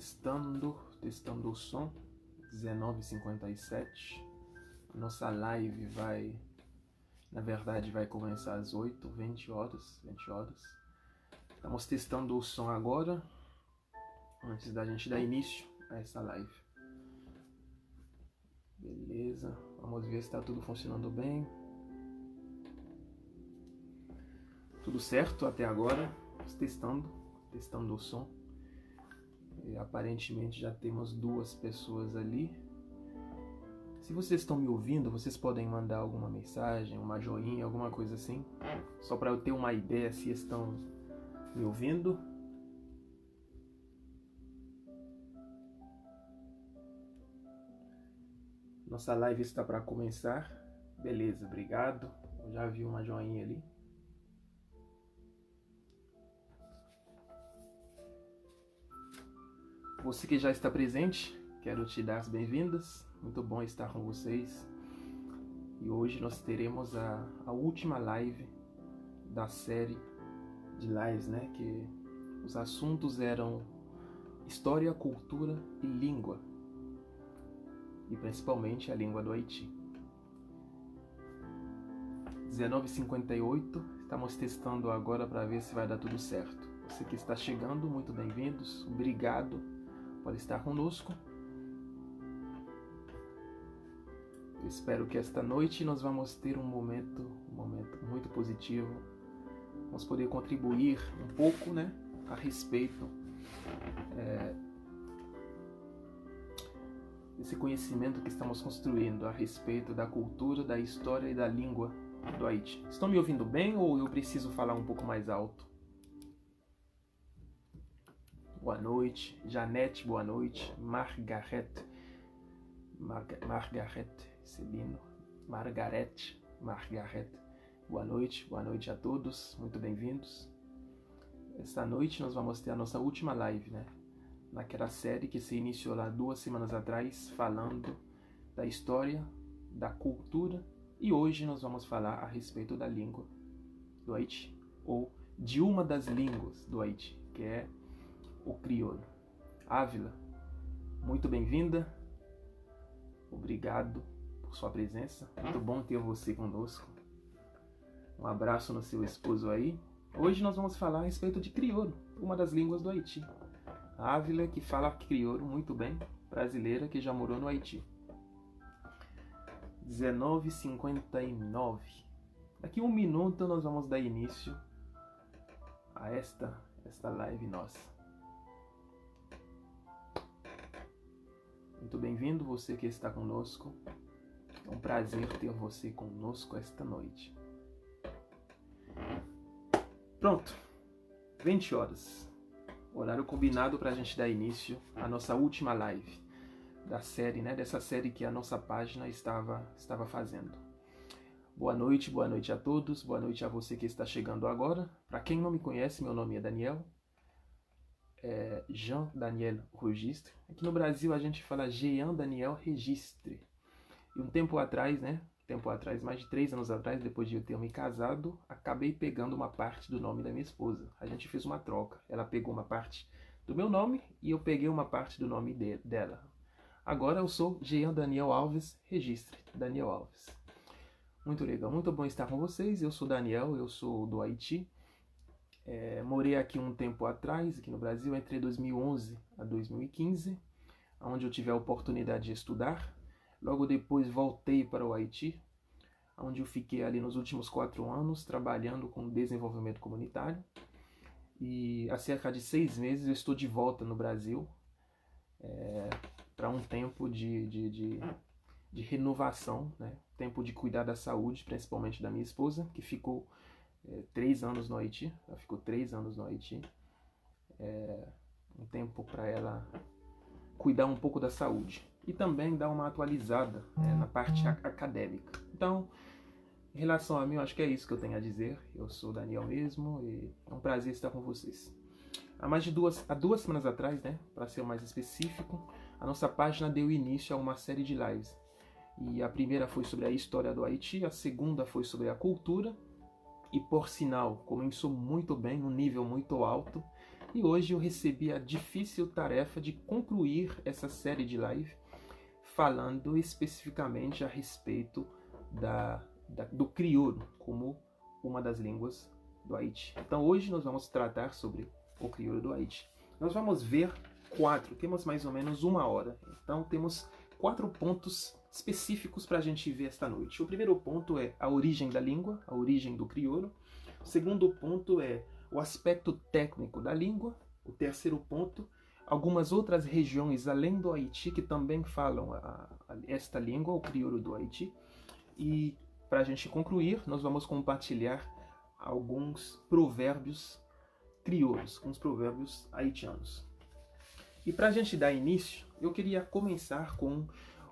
Testando o som, 19h57. Nossa live vai começar às 20 horas. Estamos testando o som agora, antes da gente dar início a essa live. Beleza, vamos ver se está tudo funcionando bem. Tudo certo até agora, testando o som. E aparentemente já temos 2 pessoas ali. Se vocês estão me ouvindo, vocês podem mandar alguma mensagem, uma joinha, alguma coisa assim, só para eu ter uma ideia se estão me ouvindo. Nossa live está para começar. Beleza, obrigado. Eu já vi uma joinha ali. Você que já está presente, quero te dar as boas-vindas. Muito bom estar com vocês. E hoje nós teremos a última live da série de lives, né? Que os assuntos eram história, cultura e língua. E principalmente a língua do Haiti. 19h58, estamos testando agora para ver se vai dar tudo certo. Você que está chegando, muito bem-vindos. Obrigado por estar conosco. Eu espero que esta noite nós vamos ter um momento muito positivo. Vamos poder contribuir um pouco, né, a respeito desse conhecimento que estamos construindo a respeito da cultura, da história e da língua do Haiti. Estão me ouvindo bem ou eu preciso falar um pouco mais alto? Boa noite, Janete, boa noite, Margarete Celino, Margarete, boa noite a todos, muito bem-vindos. Esta noite nós vamos ter a nossa última live, né? Naquela série que se iniciou lá 2 semanas atrás, falando da história, da cultura, e hoje nós vamos falar a respeito da língua do Haiti, ou de uma das línguas do Haiti, que é o crioulo. Ávila, muito bem-vinda. Obrigado por sua presença. Muito bom ter você conosco. Um abraço no seu esposo aí. Hoje nós vamos falar a respeito de crioulo, uma das línguas do Haiti. A Ávila, que fala crioulo muito bem, brasileira que já morou no Haiti. 19h59. Daqui a 1 minuto nós vamos dar início a esta live nossa. Muito bem-vindo você que está conosco. É um prazer ter você conosco esta noite. Pronto, 20 horas. Horário combinado para a gente dar início à nossa última live da série, né? Dessa série que a nossa página estava fazendo. Boa noite a todos. Boa noite a você que está chegando agora. Para quem não me conhece, meu nome é Daniel. Jean Daniel Registre. Aqui no Brasil a gente fala Jean Daniel Registre. E um tempo atrás, mais de 3 anos atrás, depois de eu ter me casado, acabei pegando uma parte do nome da minha esposa. A gente fez uma troca. Ela pegou uma parte do meu nome e eu peguei uma parte do nome dela. Agora eu sou Jean Daniel Alves Registre. Daniel Alves. Muito legal, muito bom estar com vocês. Eu sou Daniel, eu sou do Haiti. Morei aqui um tempo atrás, aqui no Brasil, entre 2011 a 2015, onde eu tive a oportunidade de estudar. Logo depois voltei para o Haiti, onde eu fiquei ali nos últimos 4 anos trabalhando com desenvolvimento comunitário. E há cerca de 6 meses eu estou de volta no Brasil para um tempo de renovação, né? Tempo de cuidar da saúde, principalmente da minha esposa, que ficou 3 anos no Haiti. Ela ficou 3 anos no Haiti. Um tempo para ela cuidar um pouco da saúde e também dar uma atualizada na parte acadêmica. Então, em relação a mim, eu acho que é isso que eu tenho a dizer. Eu sou o Daniel mesmo e é um prazer estar com vocês. Há 2 semanas atrás, né, para ser mais específico, a nossa página deu início a uma série de lives. E a primeira foi sobre a história do Haiti, a segunda foi sobre a cultura. E por sinal, começou muito bem, num nível muito alto. E hoje eu recebi a difícil tarefa de concluir essa série de live falando especificamente a respeito do crioulo como uma das línguas do Haiti. Então hoje nós vamos tratar sobre o crioulo do Haiti. Nós vamos ver temos mais ou menos 1 hora. Então temos 4 pontos específicos para a gente ver esta noite. O primeiro ponto é a origem da língua, a origem do crioulo. O segundo ponto é o aspecto técnico da língua. O terceiro ponto, algumas outras regiões além do Haiti que também falam esta língua, o crioulo do Haiti. E para a gente concluir, nós vamos compartilhar alguns provérbios crioulos, uns provérbios haitianos. E para a gente dar início, eu queria começar com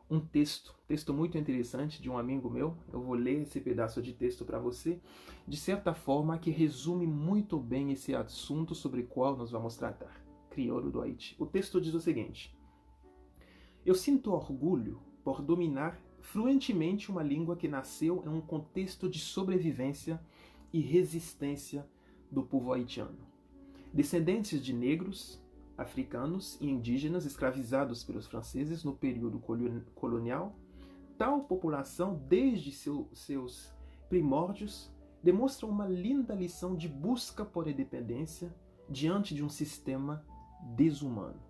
um texto muito interessante de um amigo meu. Eu vou ler esse pedaço de texto para você, de certa forma que resume muito bem esse assunto sobre o qual nós vamos tratar, crioulo do Haiti. O texto diz o seguinte: eu sinto orgulho por dominar fluentemente uma língua que nasceu em um contexto de sobrevivência e resistência do povo haitiano. Descendentes de negros, africanos e indígenas escravizados pelos franceses no período colonial, tal população, desde seus primórdios, demonstra uma linda lição de busca por independência diante de um sistema desumano.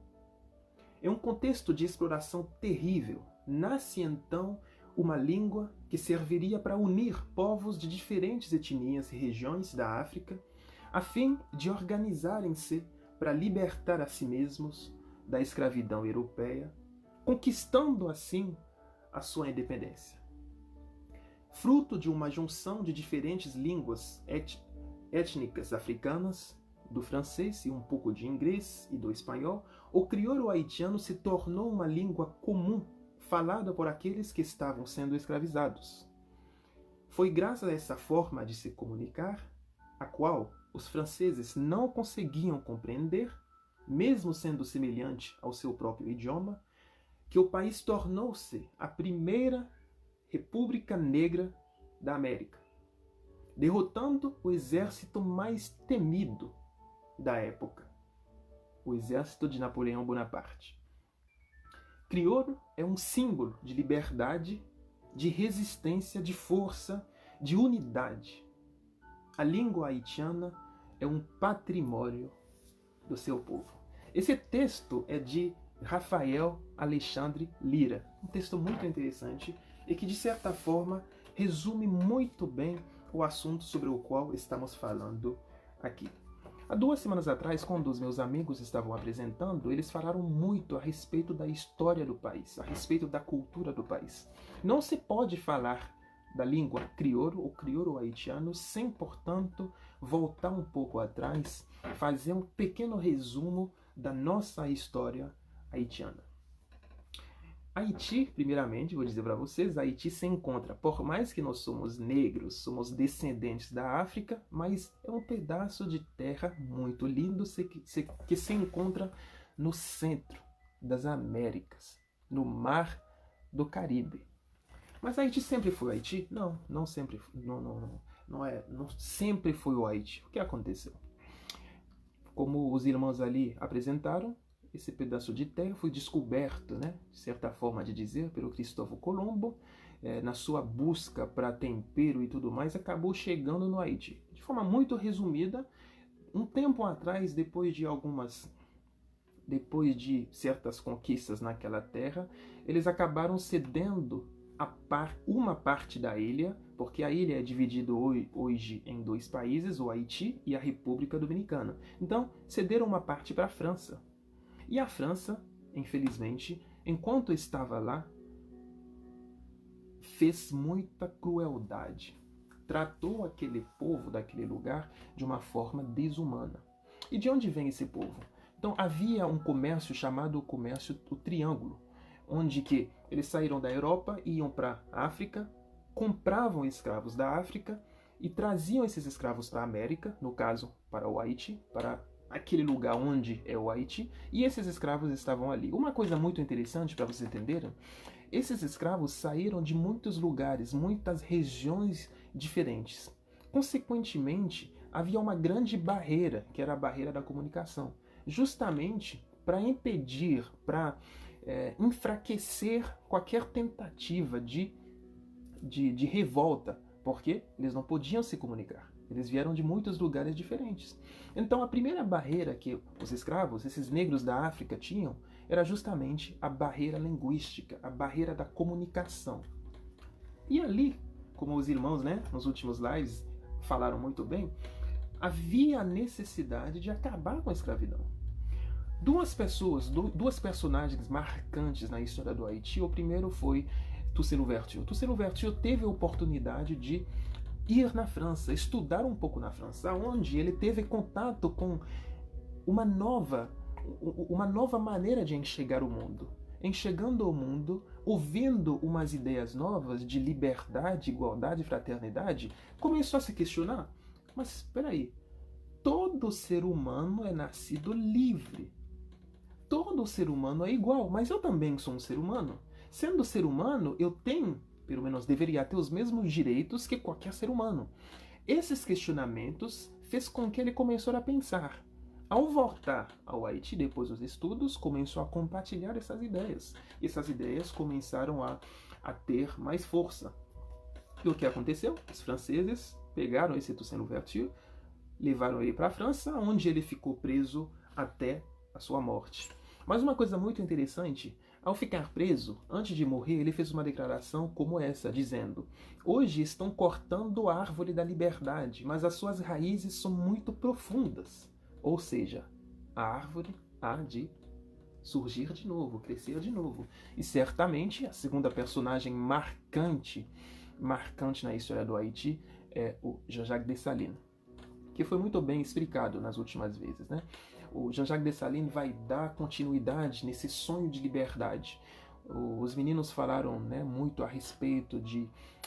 Em um contexto de exploração terrível, nasce então uma língua que serviria para unir povos de diferentes etnias e regiões da África, a fim de organizarem-se para libertar a si mesmos da escravidão europeia, conquistando assim a sua independência. Fruto de uma junção de diferentes línguas étnicas africanas, do francês e um pouco de inglês e do espanhol, o crioulo haitiano se tornou uma língua comum falada por aqueles que estavam sendo escravizados. Foi graças a essa forma de se comunicar, a qual os franceses não conseguiam compreender, mesmo sendo semelhante ao seu próprio idioma, que o país tornou-se a primeira república negra da América, derrotando o exército mais temido da época, o exército de Napoleão Bonaparte. Crioulo é um símbolo de liberdade, de resistência, de força, de unidade. A língua haitiana é um patrimônio do seu povo. Esse texto é de Rafael Alexandre Lira, um texto muito interessante e que, de certa forma, resume muito bem o assunto sobre o qual estamos falando aqui. Há 2 semanas atrás, quando os meus amigos estavam apresentando, eles falaram muito a respeito da história do país, a respeito da cultura do país. Não se pode falar da língua crioulo, o crioulo haitiano, sem, portanto, voltar um pouco atrás, fazer um pequeno resumo da nossa história haitiana. Haiti, primeiramente, vou dizer para vocês, Haiti se encontra, por mais que nós somos negros, somos descendentes da África, mas é um pedaço de terra muito lindo que se encontra no centro das Américas, no Mar do Caribe. Mas Haiti sempre foi o Haiti? Não, não sempre foi o Haiti. O que aconteceu? Como os irmãos ali apresentaram, esse pedaço de terra foi descoberto, de certa forma de dizer, pelo Cristóvão Colombo, na sua busca para tempero e tudo mais, acabou chegando no Haiti. De forma muito resumida, um tempo atrás, depois de certas conquistas naquela terra, eles acabaram cedendo uma parte da ilha, porque a ilha é dividida hoje em 2 países, o Haiti e a República Dominicana. Então, cederam uma parte para a França. E a França, infelizmente, enquanto estava lá, fez muita crueldade. Tratou aquele povo daquele lugar de uma forma desumana. E de onde vem esse povo? Então havia um comércio chamado comércio do Triângulo, onde que eles saíram da Europa, iam para a África, compravam escravos da África e traziam esses escravos para a América, no caso para o Haiti, para aquele lugar onde é o Haiti, e esses escravos estavam ali. Uma coisa muito interessante para vocês entenderem, esses escravos saíram de muitos lugares, muitas regiões diferentes. Consequentemente, havia uma grande barreira, que era a barreira da comunicação. justamente para impedir, para enfraquecer qualquer tentativa de revolta, porque eles não podiam se comunicar. Eles vieram de muitos lugares diferentes. Então a primeira barreira que os escravos, esses negros da África, tinham era justamente a barreira linguística, a barreira da comunicação. E ali, como os irmãos, né, nos últimos lives falaram muito bem, havia a necessidade de acabar com a escravidão. Duas personagens marcantes na história do Haiti. O primeiro foi Toussaint Louverture. Toussaint Louverture teve a oportunidade de ir na França, estudar um pouco na França, onde ele teve contato com uma nova maneira de enxergar o mundo. Enxergando o mundo, ouvindo umas ideias novas de liberdade, igualdade, fraternidade, começou a se questionar, mas espera aí, todo ser humano é nascido livre. Todo ser humano é igual, mas eu também sou um ser humano. Sendo ser humano, eu tenho, pelo menos deveria ter, os mesmos direitos que qualquer ser humano. Esses questionamentos fez com que ele começou a pensar. Ao voltar ao Haiti, depois dos estudos, começou a compartilhar essas ideias. Essas ideias começaram a ter mais força. E o que aconteceu? Os franceses pegaram esse Toussaint Louverture, levaram ele para a França, onde ele ficou preso até a sua morte. Mas uma coisa muito interessante, ao ficar preso, antes de morrer, ele fez uma declaração como essa, dizendo: hoje estão cortando a árvore da liberdade, mas as suas raízes são muito profundas. Ou seja, a árvore há de surgir de novo, crescer de novo. E certamente a segunda personagem marcante na história do Haiti é o Jean-Jacques Dessalines, que foi muito bem explicado nas últimas vezes, né? O Jean-Jacques Dessalines vai dar continuidade nesse sonho de liberdade. Os meninos falaram, né, muito a respeito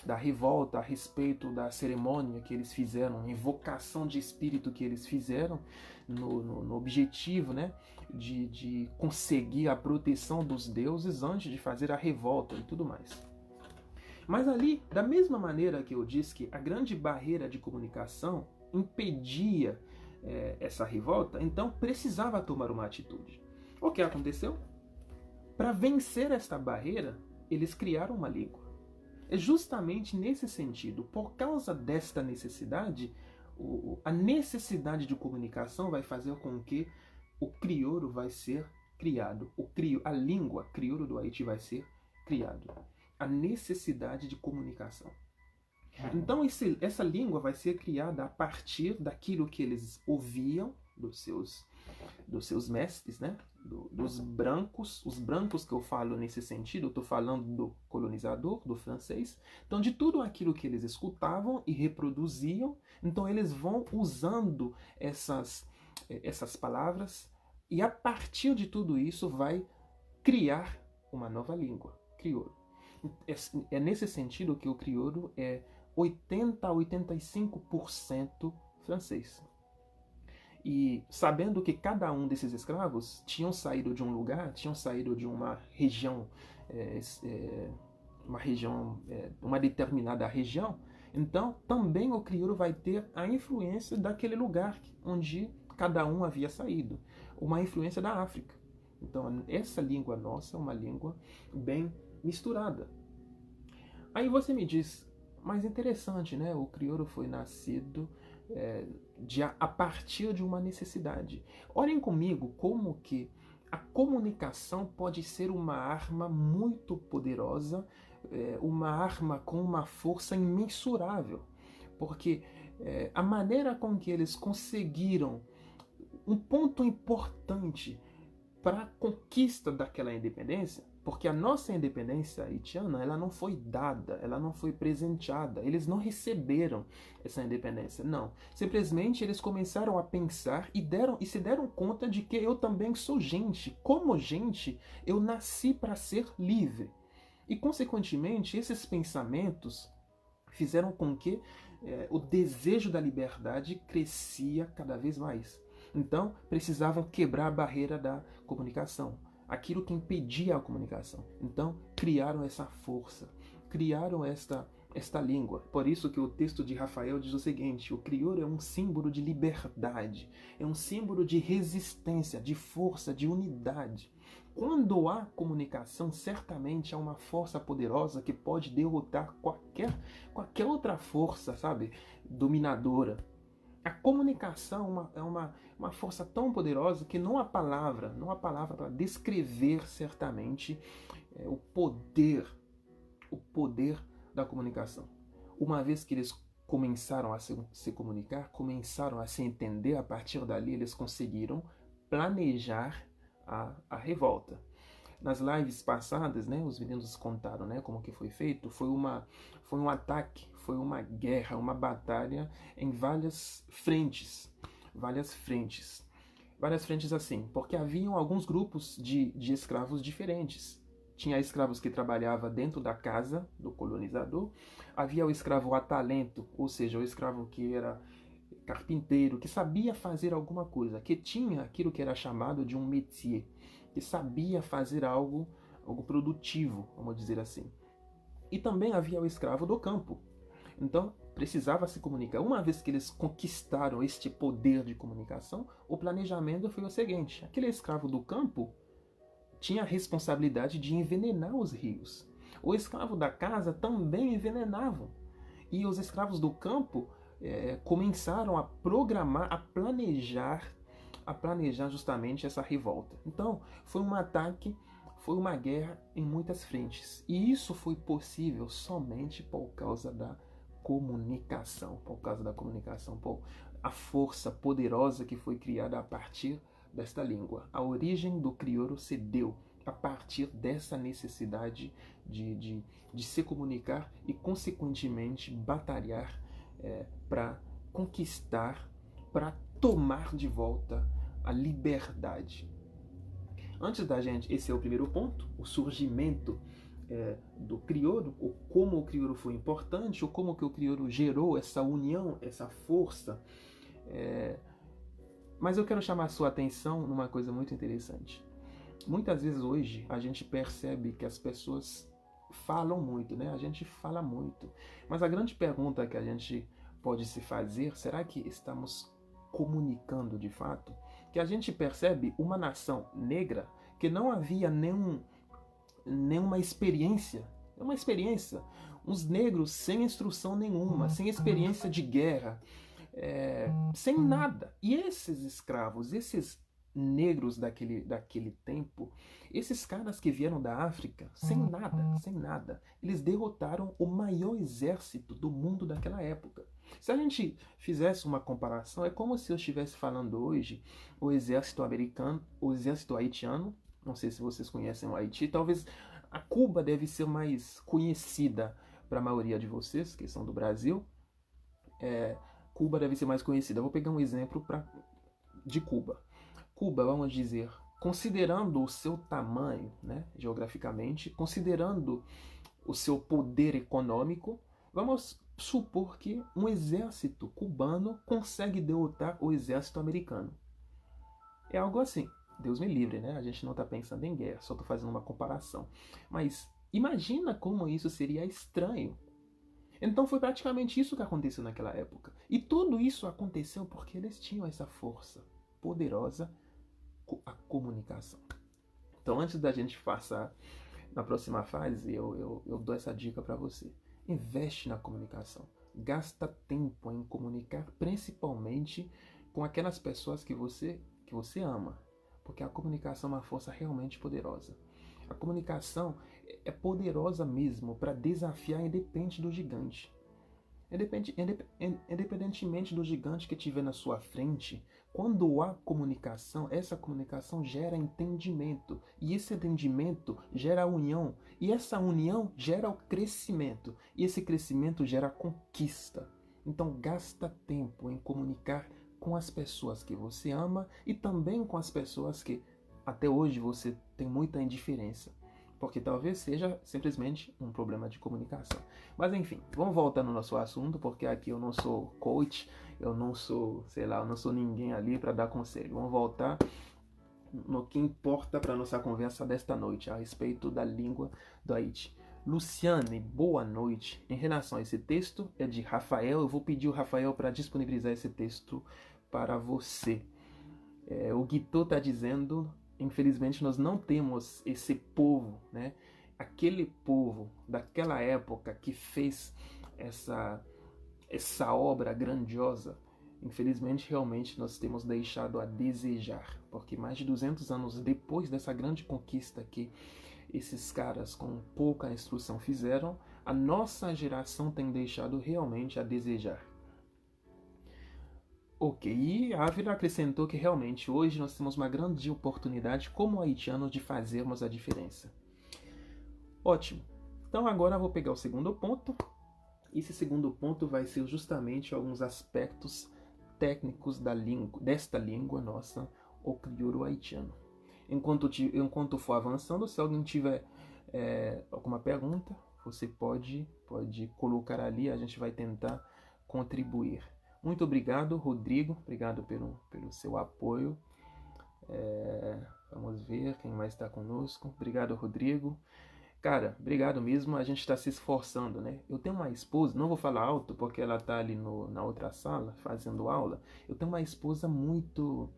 da revolta, a respeito da cerimônia que eles fizeram, a invocação de espírito que eles fizeram, no objetivo, né, de conseguir a proteção dos deuses antes de fazer a revolta e tudo mais. Mas ali, da mesma maneira que eu disse que a grande barreira de comunicação impedia essa revolta, então precisava tomar uma atitude. O que aconteceu? Para vencer esta barreira, eles criaram uma língua. É justamente nesse sentido, por causa desta necessidade, a necessidade de comunicação vai fazer com que o crioulo vai ser criado. A língua crioulo do Haiti vai ser criado. A necessidade de comunicação. Então essa língua vai ser criada a partir daquilo que eles ouviam dos seus mestres, né? Dos brancos. Os brancos que eu falo nesse sentido, eu estou falando do colonizador, do francês. Então de tudo aquilo que eles escutavam e reproduziam, então eles vão usando essas palavras e a partir de tudo isso vai criar uma nova língua, crioulo. É nesse sentido que o crioulo é 80 a 85% francês. E sabendo que cada um desses escravos tinham saído de um lugar, tinham saído de uma região, uma determinada região, então também o crioulo vai ter a influência daquele lugar onde cada um havia saído, uma influência da África. Então essa língua nossa é uma língua bem misturada. Aí você me diz, mas interessante, né? O crioulo foi nascido a partir de uma necessidade. Olhem comigo como que a comunicação pode ser uma arma muito poderosa, uma arma com uma força imensurável. Porque a maneira com que eles conseguiram um ponto importante para a conquista daquela independência, porque a nossa independência haitiana, ela não foi dada, ela não foi presenteada, eles não receberam essa independência, não. Simplesmente eles começaram a pensar e se deram conta de que eu também sou gente. Como gente, eu nasci para ser livre. E, consequentemente, esses pensamentos fizeram com que o desejo da liberdade crescia cada vez mais. Então, precisavam quebrar a barreira da comunicação, aquilo que impedia a comunicação. Então, criaram essa força, criaram esta esta língua. Por isso que o texto de Rafael diz o seguinte: o crioulo é um símbolo de liberdade, é um símbolo de resistência, de força, de unidade. Quando há comunicação, certamente há uma força poderosa que pode derrotar qualquer outra força, sabe, dominadora. A comunicação é uma força tão poderosa que não há palavra para descrever certamente o poder da comunicação. Uma vez que eles começaram a se comunicar, começaram a se entender, a partir dali eles conseguiram planejar a revolta. Nas lives passadas, né, os meninos contaram, né, como que foi feito. Foi um ataque, foi uma guerra, uma batalha em várias frentes assim, porque haviam alguns grupos de escravos diferentes. Tinha escravos que trabalhavam dentro da casa do colonizador, havia o escravo a talento, ou seja, o escravo que era carpinteiro, que sabia fazer alguma coisa, que tinha aquilo que era chamado de um métier, que sabia fazer algo produtivo, vamos dizer assim. E também havia o escravo do campo. Então, precisava se comunicar. Uma vez que eles conquistaram este poder de comunicação, o planejamento foi o seguinte: aquele escravo do campo tinha a responsabilidade de envenenar os rios. O escravo da casa também envenenava. E os escravos do campo começaram a programar, a planejar justamente essa revolta. Então, foi um ataque, foi uma guerra em muitas frentes. E isso foi possível somente por causa da comunicação, por a força poderosa que foi criada a partir desta língua. A origem do crioulo se deu a partir dessa necessidade de se comunicar e, consequentemente, batalhar para conquistar, para tomar de volta a liberdade. Antes da gente, esse é o primeiro ponto, o surgimento do crioulo, ou como o crioulo foi importante, ou como que o crioulo gerou essa união, essa força. Mas eu quero chamar a sua atenção numa coisa muito interessante. Muitas vezes hoje a gente percebe que as pessoas falam muito, né? A gente fala muito. Mas a grande pergunta que a gente pode se fazer, será que estamos comunicando de fato? Que a gente percebe uma nação negra que não havia nenhuma experiência, uns negros sem instrução nenhuma, sem experiência de guerra, sem nada. E esses escravos, esses negros daquele tempo, esses caras que vieram da África, sem nada, eles derrotaram o maior exército do mundo daquela época. Se a gente fizesse uma comparação, é como se eu estivesse falando hoje o exército americano, o exército haitiano. Não sei se vocês conhecem o Haiti, talvez a Cuba deve ser mais conhecida para a maioria de vocês, que são do Brasil. Cuba deve ser mais conhecida. Eu vou pegar um exemplo de Cuba. Cuba, vamos dizer, considerando o seu tamanho, né, geograficamente, considerando o seu poder econômico, vamos supor que um exército cubano consegue derrotar o exército americano. É algo assim. Deus me livre, né? A gente não está pensando em guerra, só estou fazendo uma comparação. Mas imagina como isso seria estranho. Então foi praticamente isso que aconteceu naquela época. E tudo isso aconteceu porque eles tinham essa força poderosa, a comunicação. Então, antes da gente passar na próxima fase, eu dou essa dica para você. Investe na comunicação. Gasta tempo em comunicar, principalmente com aquelas pessoas que você ama. Porque a comunicação é uma força realmente poderosa. A comunicação é poderosa mesmo para desafiar independente do gigante. Independentemente do gigante que tiver na sua frente, quando há comunicação, essa comunicação gera entendimento. E esse entendimento gera união. E essa união gera o crescimento. E esse crescimento gera conquista. Então gasta tempo em comunicar com as pessoas que você ama e também com as pessoas que até hoje você tem muita indiferença. Porque talvez seja simplesmente um problema de comunicação. Mas enfim, vamos voltar no nosso assunto, porque aqui eu não sou coach, eu não sou, eu não sou ninguém ali para dar conselho. Vamos voltar no que importa para nossa conversa desta noite, a respeito da língua do Haiti. Luciane, boa noite. Em relação a esse texto, é de Rafael. Eu vou pedir o Rafael para disponibilizar esse texto para você. O Guito está dizendo, infelizmente nós não temos esse povo, né? Aquele povo daquela época que fez essa obra grandiosa. Infelizmente, realmente, nós temos deixado a desejar, porque mais de 200 anos depois dessa grande conquista que esses caras com pouca instrução fizeram, a nossa geração tem deixado realmente a desejar. Ok, e a Ávila acrescentou que realmente hoje nós temos uma grande oportunidade como haitianos de fazermos a diferença. Ótimo, então agora eu vou pegar o segundo ponto. Esse segundo ponto vai ser justamente alguns aspectos técnicos desta língua nossa, o crioulo haitiano. Enquanto for avançando, se alguém tiver alguma pergunta, você pode colocar ali, a gente vai tentar contribuir. Muito obrigado, Rodrigo, obrigado pelo seu apoio. Vamos ver quem mais está conosco. Obrigado, Rodrigo. Cara, obrigado mesmo, a gente está se esforçando, né? Eu tenho uma esposa, não vou falar alto porque ela está ali na outra sala fazendo aula. Eu tenho uma esposa muito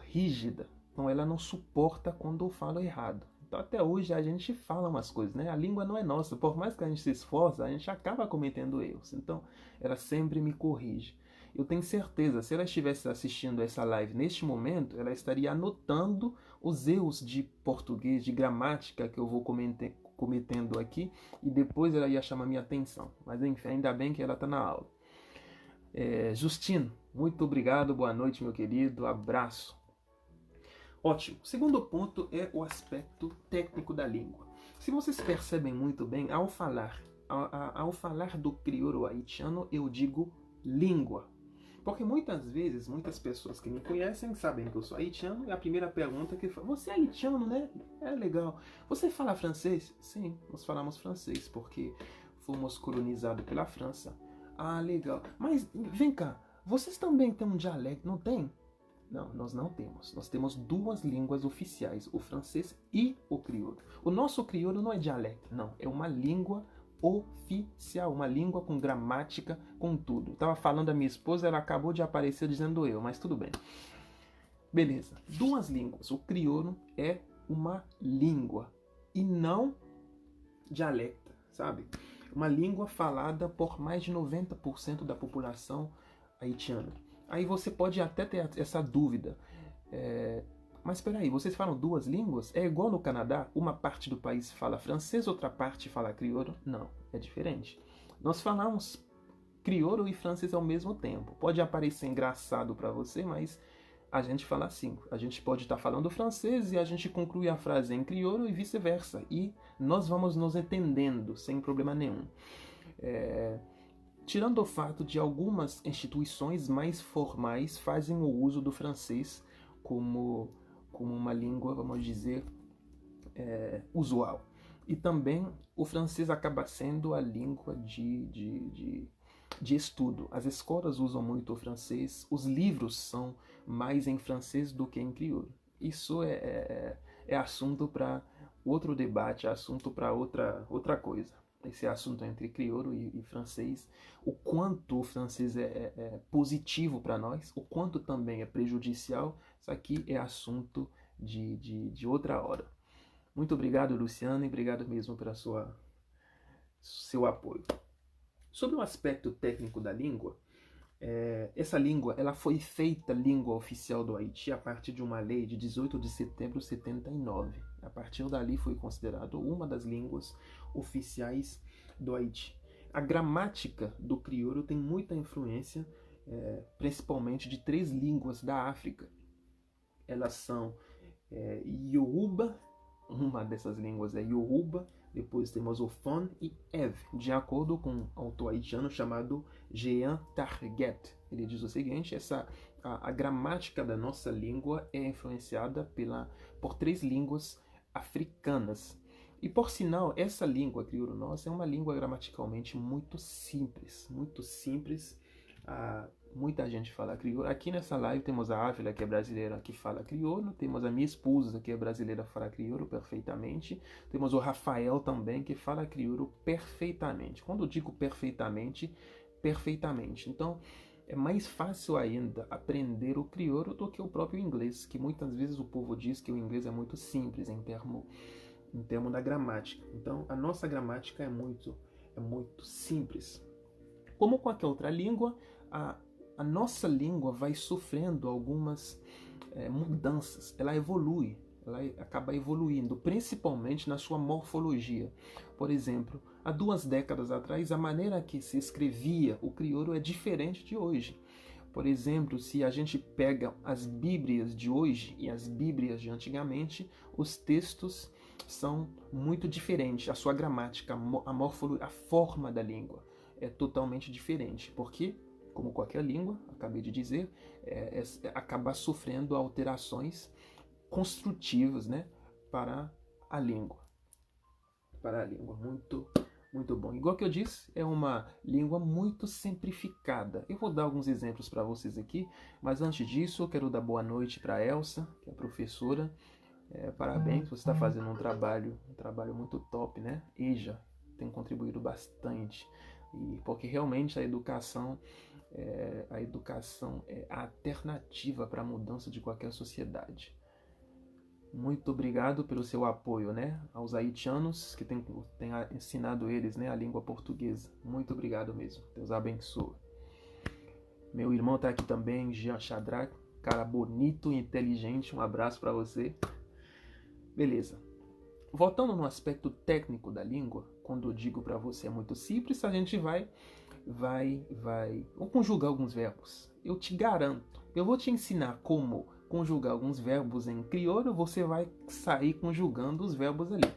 rígida, então ela não suporta quando eu falo errado. Então até hoje a gente fala umas coisas, né? A língua não é nossa, por mais que a gente se esforce, a gente acaba cometendo erros. Então ela sempre me corrige. Eu tenho certeza, se ela estivesse assistindo essa live neste momento, ela estaria anotando os erros de português, de gramática que eu vou cometendo aqui, e depois ela ia chamar minha atenção. Mas enfim, ainda bem que ela está na aula. Justino, muito obrigado, boa noite, meu querido, abraço. Ótimo. O segundo ponto é o aspecto técnico da língua. Se vocês percebem muito bem, ao falar do crioulo haitiano, eu digo língua. Porque muitas vezes, muitas pessoas que me conhecem sabem que eu sou haitiano, e a primeira pergunta que fala, você é haitiano, né? É legal. Você fala francês? Sim, nós falamos francês, porque fomos colonizados pela França. Ah, legal. Mas, vem cá, vocês também têm um dialeto, não tem? Não, nós não temos. Nós temos duas línguas oficiais, o francês e o crioulo. O nosso crioulo não é dialeto, não. É uma língua oficial, uma língua com gramática, com tudo. Estava falando da minha esposa, ela acabou de aparecer dizendo eu, mas tudo bem. Beleza, duas línguas. O crioulo é uma língua e não dialecta, sabe? Uma língua falada por mais de 90% da população haitiana. Aí você pode até ter essa dúvida. Mas espera aí, vocês falam duas línguas? É igual no Canadá? Uma parte do país fala francês, outra parte fala crioulo? Não, é diferente. Nós falamos crioulo e francês ao mesmo tempo. Pode parecer engraçado para você, mas a gente fala assim. A gente pode estar falando francês e a gente conclui a frase em crioulo e vice-versa. E nós vamos nos entendendo sem problema nenhum. Tirando o fato de algumas instituições mais formais fazem o uso do francês como uma língua, vamos dizer, usual. E também o francês acaba sendo a língua de estudo. As escolas usam muito o francês, os livros são mais em francês do que em crioulo. Isso é assunto para outro debate, é assunto para outra coisa. Esse assunto entre crioulo e francês, o quanto o francês é positivo para nós, o quanto também é prejudicial, isso aqui é assunto de outra hora. Muito obrigado, Luciano, e obrigado mesmo pelo seu apoio. Sobre o aspecto técnico da língua, essa língua ela foi feita língua oficial do Haiti a partir de uma lei de 18 de setembro de 79. A partir dali foi considerado uma das línguas oficiais do Haiti. A gramática do crioulo tem muita influência, principalmente de três línguas da África. Elas são Yoruba, uma dessas línguas é Yoruba, depois temos o Fon e Ev, de acordo com um autor haitiano chamado Jean Target. Ele diz o seguinte, a gramática da nossa língua é influenciada por três línguas africanas. E por sinal, essa língua crioulo nossa é uma língua gramaticalmente muito simples, muito simples. Muita gente fala crioulo. Aqui nessa live temos a Ávila, que é brasileira, que fala crioulo. Temos a minha esposa, que é brasileira, fala crioulo perfeitamente. Temos o Rafael também, que fala crioulo perfeitamente. Quando eu digo perfeitamente, perfeitamente. Então, é mais fácil ainda aprender o crioulo do que o próprio inglês, que muitas vezes o povo diz que o inglês é muito simples em termo da gramática. Então, a nossa gramática é muito simples. Como qualquer outra língua, a nossa língua vai sofrendo algumas mudanças. Ela evolui, ela acaba evoluindo, principalmente na sua morfologia. Por exemplo, há 2 décadas atrás, a maneira que se escrevia o crioulo é diferente de hoje. Por exemplo, se a gente pega as Bíblias de hoje e as Bíblias de antigamente, os textos são muito diferentes. A sua gramática, a morfologia, a forma da língua é totalmente diferente. Porque, como qualquer língua, acabei de dizer, acaba sofrendo alterações construtivas, né, para a língua. Muito bom. Igual que eu disse, é uma língua muito simplificada. Eu vou dar alguns exemplos para vocês aqui, mas antes disso, eu quero dar boa noite para a Elsa, que é a professora. Parabéns, você está fazendo um trabalho muito top, né? EJA tem contribuído bastante, e porque realmente a educação é a alternativa para a mudança de qualquer sociedade. Muito obrigado pelo seu apoio, né, aos haitianos, que tem ensinado eles, né, a língua portuguesa. Muito obrigado mesmo. Deus abençoe. Meu irmão está aqui também, Jean Shadrach, cara bonito e inteligente. Um abraço para você. Beleza. Voltando no aspecto técnico da língua, quando eu digo para você é muito simples, a gente vai conjugar alguns verbos. Eu te garanto. Eu vou te ensinar como conjugar alguns verbos em crioulo, você vai sair conjugando os verbos ali.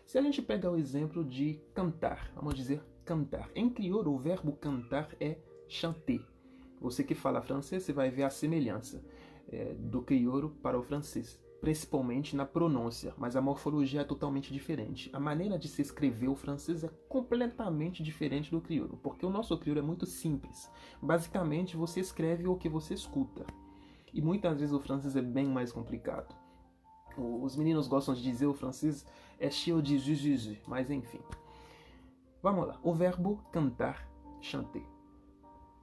Se a gente pegar o exemplo de cantar, vamos dizer cantar. Em crioulo, o verbo cantar é chanter. Você que fala francês, você vai ver a semelhança do crioulo para o francês, principalmente na pronúncia, mas a morfologia é totalmente diferente. A maneira de se escrever o francês é completamente diferente do crioulo, porque o nosso crioulo é muito simples. Basicamente, você escreve o que você escuta. E muitas vezes o francês é bem mais complicado. Os meninos gostam de dizer o francês é cheio de zuzuzu, mas enfim. Vamos lá. O verbo cantar, chanter.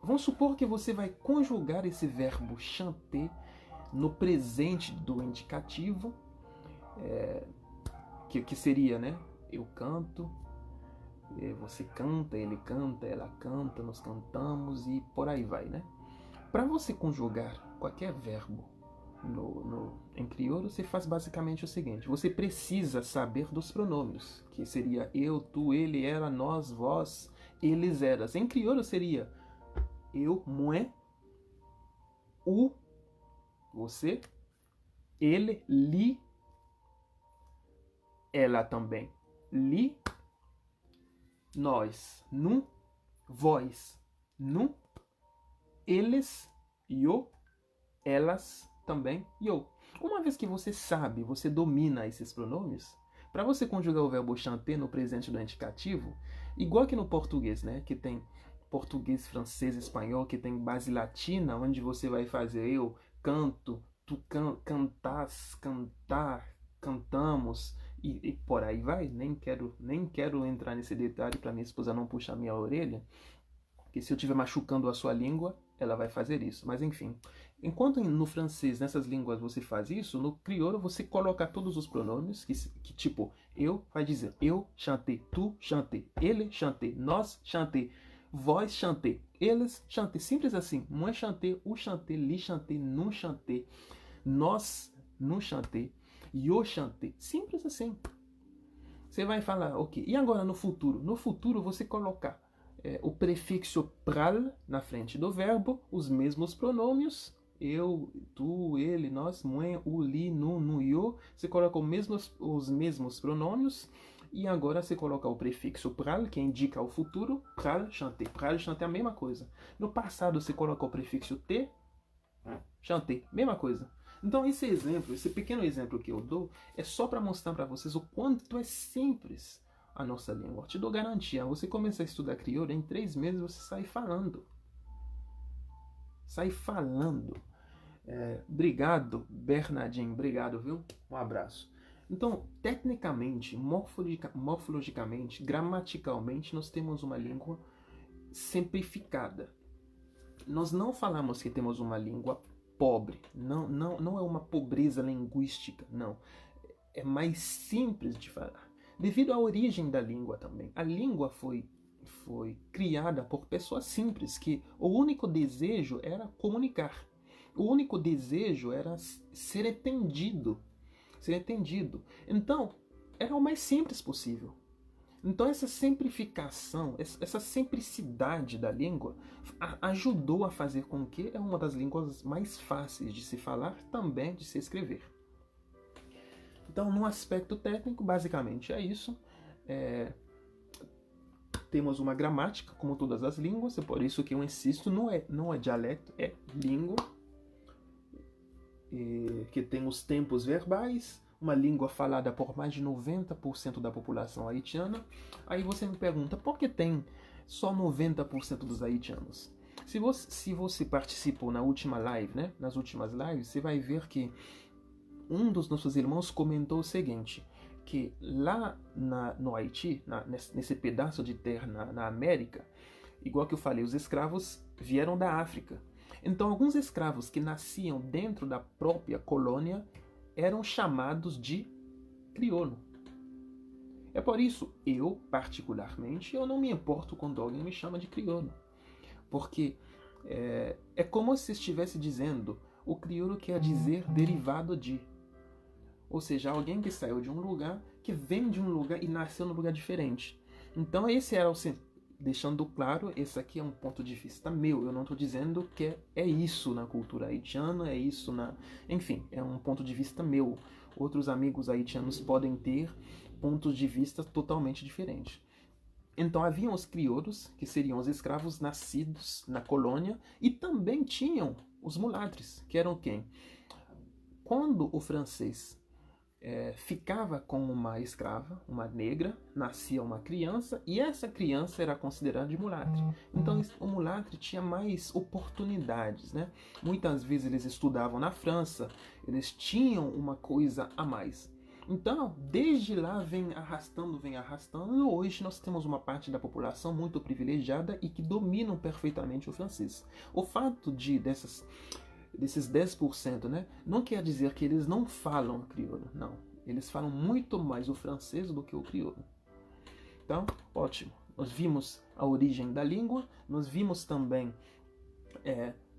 Vamos supor que você vai conjugar esse verbo chanter no presente do indicativo, que seria, né? Eu canto, você canta, ele canta, ela canta, nós cantamos e por aí vai, né? Para você conjugar qualquer verbo em crioulo, você faz basicamente o seguinte: você precisa saber dos pronomes, que seria eu, tu, ele, ela, nós, vós, eles, elas. Em crioulo seria eu, moi, o, você, ele, li, ela também, li, nós, nu, vós, nu, eles, yo, elas, também, yo. Uma vez que você sabe, você domina esses pronomes, para você conjugar o verbo chanter no presente do indicativo, igual que no português, né, que tem português, francês, espanhol, que tem base latina, onde você vai fazer eu canto, tu cantas, cantar, cantamos, e por aí vai. Nem quero entrar nesse detalhe para minha esposa não puxar minha orelha, porque se eu estiver machucando a sua língua, ela vai fazer isso. Mas enfim, enquanto no francês, nessas línguas você faz isso, no crioulo você coloca todos os pronomes, que tipo, eu vai dizer eu chantei, tu chantei, ele chantei, nós chantei, vós chantei, eles chantei, simples assim. Moi chantei, u chantei, li chantei, nu chantei, nós nu chantei, yo chantei, simples assim. Você vai falar, ok, e agora no futuro? No futuro você colocar o prefixo pral na frente do verbo, os mesmos pronomes, eu, tu, ele, nós, moi, u, li, nu, nu, yo. Você coloca os mesmos pronomes e agora você coloca o prefixo pral, que indica o futuro, pral, chanter. Pral, chanter é a mesma coisa. No passado você coloca o prefixo t, chanter, mesma coisa. Então esse pequeno exemplo que eu dou é só para mostrar para vocês o quanto é simples a nossa língua. Eu te dou garantia, você começa a estudar crioulo, em 3 meses você sai falando. sai falando. Obrigado, Bernardinho, obrigado, viu? Um abraço. Então, tecnicamente, morfologicamente, gramaticalmente, nós temos uma língua simplificada. Nós não falamos que temos uma língua pobre. Não é uma pobreza linguística, não. É mais simples de falar. Devido à origem da língua também. A língua foi criada por pessoas simples, que o único desejo era comunicar. O único desejo era ser entendido. Ser entendido. Então, era o mais simples possível. Então essa simplificação, essa simplicidade da língua ajudou a fazer com que é uma das línguas mais fáceis de se falar, também de se escrever. Então, no aspecto técnico, basicamente é isso. Temos uma gramática, como todas as línguas, é por isso que eu insisto, não é dialeto, é língua, que tem os tempos verbais, uma língua falada por mais de 90% da população haitiana. Aí você me pergunta, por que tem só 90% dos haitianos? Se você participou na última live, né? Nas últimas lives, você vai ver que um dos nossos irmãos comentou o seguinte, que lá no Haiti, nesse pedaço de terra na América, igual que eu falei, os escravos vieram da África. Então, alguns escravos que nasciam dentro da própria colônia eram chamados de crioulo. É por isso, eu, particularmente, eu não me importo quando alguém me chama de crioulo. Porque é como se estivesse dizendo, o crioulo quer dizer derivado de. Ou seja, alguém que saiu de um lugar, que vem de um lugar e nasceu num lugar diferente. Então, esse era o deixando claro, esse aqui é um ponto de vista meu. Eu não estou dizendo que é isso na cultura haitiana, é isso na... Enfim, é um ponto de vista meu. Outros amigos haitianos podem ter pontos de vista totalmente diferentes. Então haviam os crioulos, que seriam os escravos nascidos na colônia, e também tinham os mulatres, que eram quem? Quando o francês ficava com uma escrava, uma negra, nascia uma criança e essa criança era considerada de mulatre. Então o mulatre tinha mais oportunidades, né? Muitas vezes eles estudavam na França, eles tinham uma coisa a mais. Então, desde lá vem arrastando, e hoje nós temos uma parte da população muito privilegiada e que dominam perfeitamente o francês. O fato desses 10%, né, não quer dizer que eles não falam crioulo, não. Eles falam muito mais o francês do que o crioulo. Então, ótimo. Nós vimos a origem da língua, nós vimos também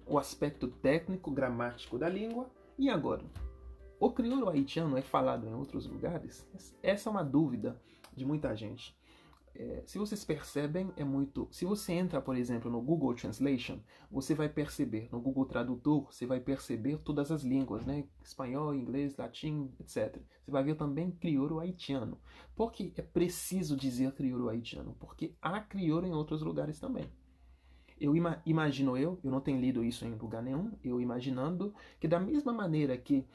o aspecto técnico, gramático da língua. E agora, o crioulo haitiano é falado em outros lugares? Essa é uma dúvida de muita gente. Se vocês percebem, se você entra, por exemplo, no Google Translation, você vai perceber, no Google Tradutor, você vai perceber todas as línguas, né? Espanhol, inglês, latim, etc. Você vai ver também crioulo haitiano. Por que é preciso dizer crioulo haitiano? Porque há crioulo em outros lugares também. Eu não tenho lido isso em lugar nenhum, eu imaginando que da mesma maneira que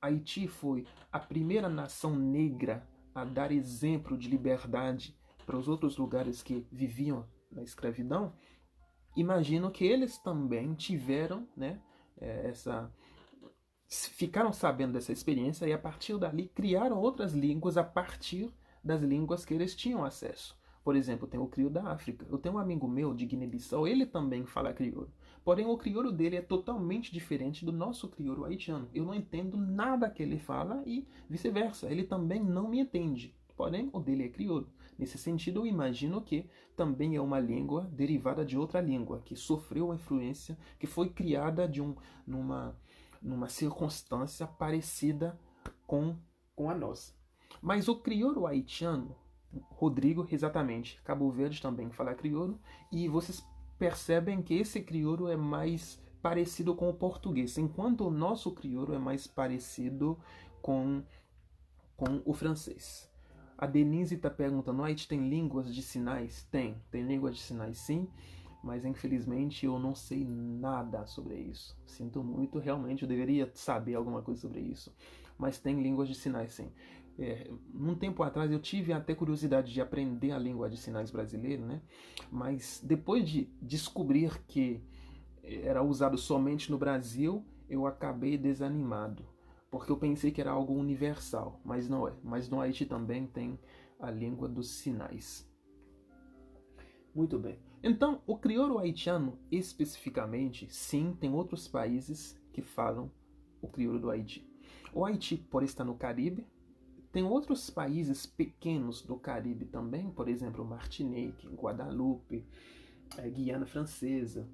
Haiti foi a primeira nação negra a dar exemplo de liberdade para os outros lugares que viviam na escravidão, imagino que eles também tiveram, né, ficaram sabendo dessa experiência e a partir dali criaram outras línguas a partir das línguas que eles tinham acesso. Por exemplo, tem o crioulo da África. Eu tenho um amigo meu de Guiné-Bissau, ele também fala crioulo. Porém, o crioulo dele é totalmente diferente do nosso crioulo haitiano. Eu não entendo nada que ele fala e vice-versa. Ele também não me entende. Porém, o dele é crioulo. Nesse sentido, eu imagino que também é uma língua derivada de outra língua, que sofreu a influência, que foi criada numa circunstância parecida com a nossa. Mas o crioulo haitiano, Rodrigo, exatamente, Cabo Verde também fala crioulo, e vocês percebem que esse crioulo é mais parecido com o português, enquanto o nosso crioulo é mais parecido com o francês. A Denise está perguntando, Haiti tem línguas de sinais? Tem línguas de sinais sim, mas infelizmente eu não sei nada sobre isso. Sinto muito, realmente eu deveria saber alguma coisa sobre isso. Mas tem línguas de sinais sim. Um tempo atrás eu tive até curiosidade de aprender a língua de sinais brasileira, né? Mas depois de descobrir que era usado somente no Brasil, eu acabei desanimado, porque eu pensei que era algo universal, mas não é. Mas no Haiti também tem a língua dos sinais. Muito bem. Então, o crioulo haitiano, especificamente, sim, tem outros países que falam o crioulo do Haiti. O Haiti, por estar no Caribe, tem outros países pequenos do Caribe também, por exemplo, Martinique, Guadalupe, Guiana Francesa,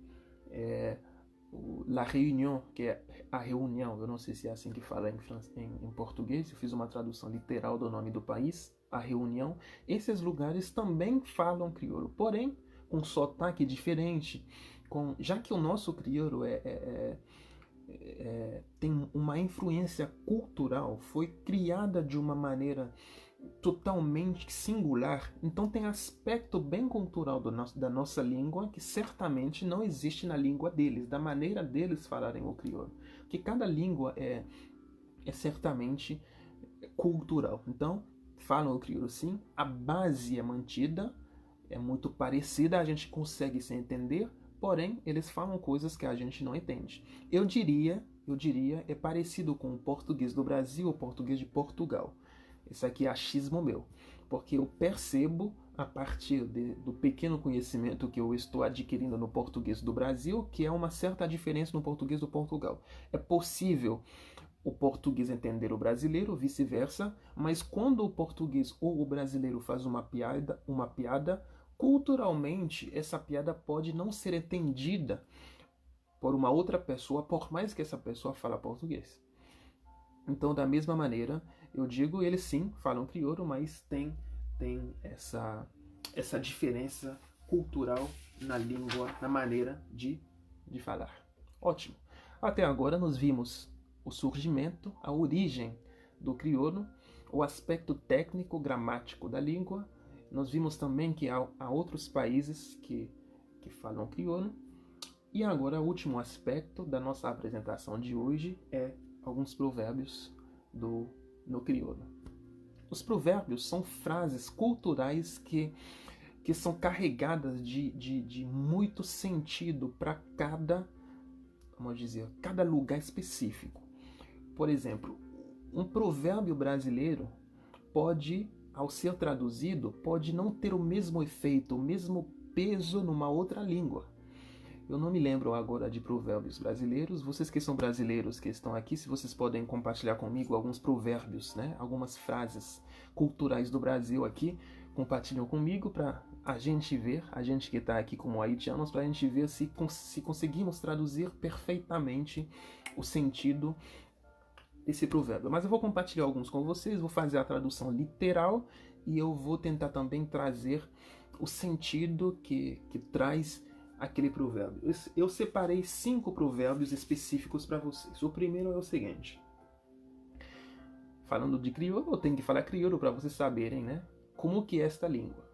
La Réunion, que é a reunião, eu não sei se é assim que fala em português, eu fiz uma tradução literal do nome do país, a reunião. Esses lugares também falam crioulo, porém com sotaque diferente, já que o nosso crioulo tem uma influência cultural, foi criada de uma maneira totalmente singular, então tem aspecto bem cultural da nossa língua que certamente não existe na língua deles, da maneira deles falarem o crioulo, porque cada língua é certamente cultural. Então falam o crioulo sim, a base é mantida, é muito parecida, a gente consegue se entender, porém eles falam coisas que a gente não entende. Eu diria, é parecido com o português do Brasil, o português de Portugal. Isso aqui é achismo meu, porque eu percebo a partir do pequeno conhecimento que eu estou adquirindo no português do Brasil, que é uma certa diferença no português do Portugal. É possível o português entender o brasileiro, vice-versa, mas quando o português ou o brasileiro faz uma piada, culturalmente essa piada pode não ser entendida por uma outra pessoa, por mais que essa pessoa fale português. Então, da mesma maneira, eu digo, eles sim falam crioulo, mas tem essa diferença cultural na língua, na maneira de falar. Ótimo. Até agora nós vimos o surgimento, a origem do crioulo, o aspecto técnico, gramático da língua. Nós vimos também que há outros países que falam crioulo. E agora, o último aspecto da nossa apresentação de hoje é alguns provérbios no crioulo. Os provérbios são frases culturais que são carregadas de muito sentido para cada lugar específico. Por exemplo, um provérbio brasileiro pode, ao ser traduzido, pode não ter o mesmo efeito, o mesmo peso numa outra língua. Eu não me lembro agora de provérbios brasileiros. Vocês que são brasileiros que estão aqui, se vocês podem compartilhar comigo alguns provérbios, né? Algumas frases culturais do Brasil aqui, compartilham comigo para a gente ver, a gente que está aqui como haitianos, para a gente ver se conseguimos traduzir perfeitamente o sentido desse provérbio. Mas eu vou compartilhar alguns com vocês, vou fazer a tradução literal e eu vou tentar também trazer o sentido que traz aquele provérbio. Eu separei 5 provérbios específicos para vocês. O primeiro é o seguinte. Falando de crioulo, eu tenho que falar crioulo para vocês saberem, né? Como que é esta língua.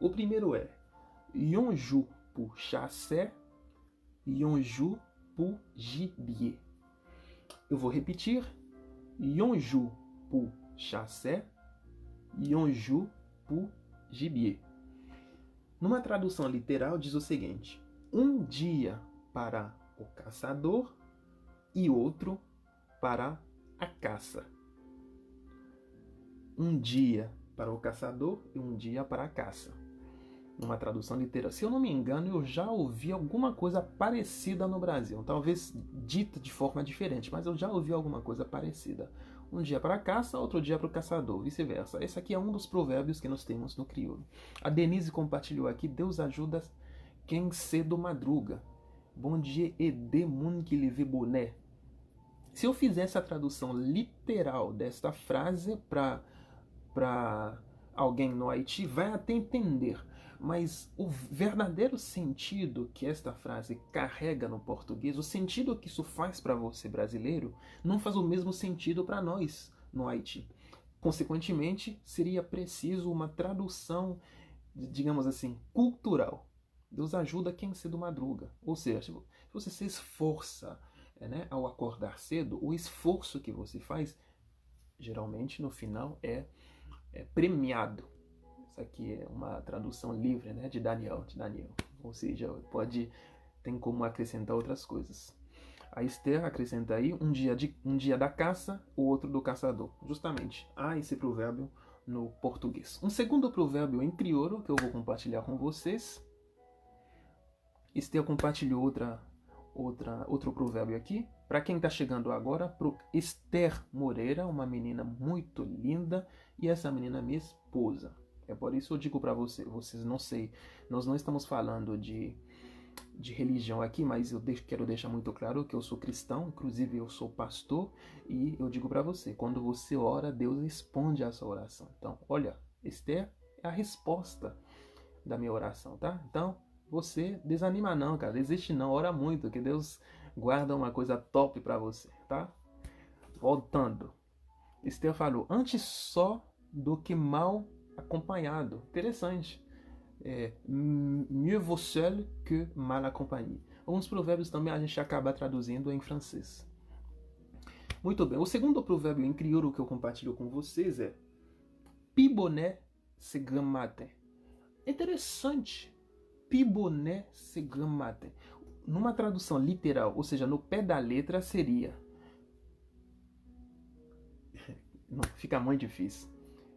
O primeiro é Yonju pu chassé, Yonju pu gibier. Eu vou repetir. Yonju pu chassé, Yonju pu gibier. Numa tradução literal diz o seguinte: um dia para o caçador e outro para a caça. Um dia para o caçador e um dia para a caça. Numa tradução literal. Se eu não me engano, eu já ouvi alguma coisa parecida no Brasil. Talvez dita de forma diferente, mas eu já ouvi alguma coisa parecida. Um dia para a caça, outro dia para o caçador, vice-versa. Esse aqui é um dos provérbios que nós temos no crioulo. A Denise compartilhou aqui: Deus ajuda quem cedo madruga. Bom dia e de mun que lhe vê boné. Se eu fizesse a tradução literal desta frase para alguém no Haiti, vai até entender. Mas o verdadeiro sentido que esta frase carrega no português, o sentido que isso faz para você brasileiro, não faz o mesmo sentido para nós no Haiti. Consequentemente, seria preciso uma tradução, digamos assim, cultural. Deus ajuda quem cedo madruga. Ou seja, se você se esforça, né, ao acordar cedo, o esforço que você faz, geralmente no final é premiado. Isso aqui é uma tradução livre, né, de Daniel. Ou seja, pode tem como acrescentar outras coisas. A Esther acrescenta aí um dia da caça, o outro do caçador. Justamente, há esse provérbio no português. Um segundo provérbio em crioulo que eu vou compartilhar com vocês. Esther compartilhou outro provérbio aqui. Para quem está chegando agora, pro Esther Moreira, uma menina muito linda, e essa menina é minha esposa. É por isso eu digo para vocês, não sei, nós não estamos falando de religião aqui, mas eu quero deixar muito claro que eu sou cristão, inclusive eu sou pastor, e eu digo para você, quando você ora, Deus responde a sua oração. Então, olha, Esther é a resposta da minha oração, tá? Então, você desanima não, cara, desiste não, ora muito, que Deus guarda uma coisa top para você, tá? Voltando, Esther falou, antes só do que mal acompanhado. Interessante. Mieux vaut seul que mal accompagné. Alguns provérbios também a gente acaba traduzindo em francês. Muito bem, o segundo provérbio em crioulo que eu compartilho com vocês é Pibonet se grand matin. Interessante. Pibonet se grand matin. Numa tradução literal, ou seja, no pé da letra seria... Não, fica muito difícil.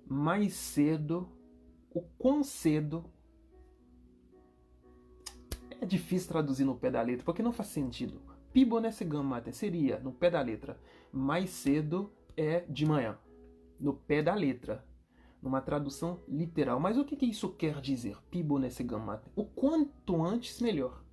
Mais cedo, o quão cedo... É difícil traduzir no pé da letra, porque não faz sentido. Pibonet se grand matin seria, no pé da letra, mais cedo é de manhã. No pé da letra. Numa tradução literal. Mas o que isso quer dizer? Pibonet se grand matin. O quanto antes, melhor.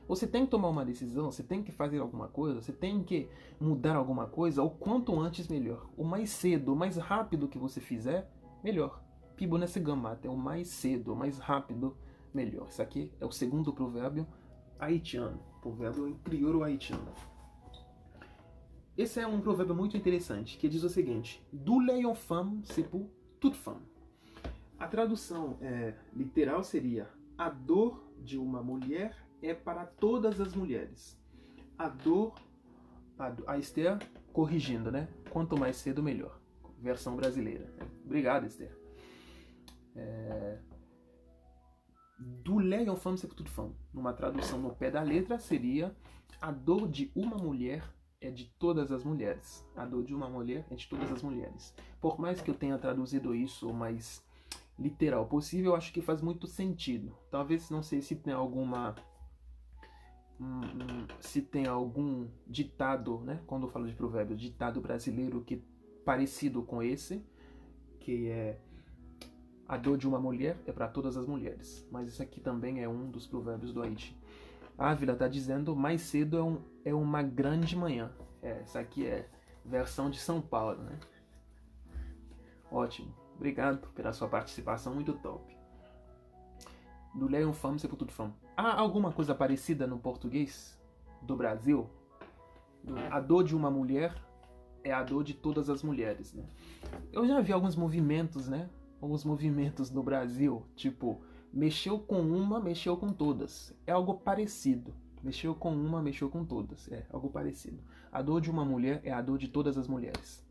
Você tem que tomar uma decisão, você tem que fazer alguma coisa, você tem que mudar alguma coisa, o quanto antes, melhor. O mais cedo, o mais rápido que você fizer, melhor. Pibonet se grand matin. O mais cedo, o mais rápido, melhor. Isso aqui é o segundo provérbio haitiano. Provérbio em crioulo haitiano. Esse é um provérbio muito interessante, que diz o seguinte: Douleur une femme, c'est pour toute femme. A tradução literal seria: a dor de uma mulher é para todas as mulheres. A Esther corrigindo, né? Quanto mais cedo, melhor. Versão brasileira. Obrigado, Esther. Douleur une femme, c'est pour toute femme. Numa tradução no pé da letra seria: a dor de uma mulher é de todas as mulheres. A dor de uma mulher é de todas as mulheres. Por mais que eu tenha traduzido isso o mais literal possível, eu acho que faz muito sentido. Talvez, não sei se tem algum ditado, né? Quando eu falo de provérbio, ditado brasileiro que parecido com esse, que é: a dor de uma mulher é para todas as mulheres. Mas isso aqui também é um dos provérbios do Haiti. A Ávila está dizendo: mais cedo é uma grande manhã. Essa aqui é versão de São Paulo, né? Ótimo. Obrigado pela sua participação, muito top. Douleur une femme, c'est pour toute femme. Há alguma coisa parecida no português do Brasil? A dor de uma mulher é a dor de todas as mulheres, né? Eu já vi alguns movimentos, né? Alguns movimentos no Brasil, tipo, mexeu com uma, mexeu com todas. É algo parecido. Mexeu com uma, mexeu com todas. É algo parecido. A dor de uma mulher é a dor de todas as mulheres.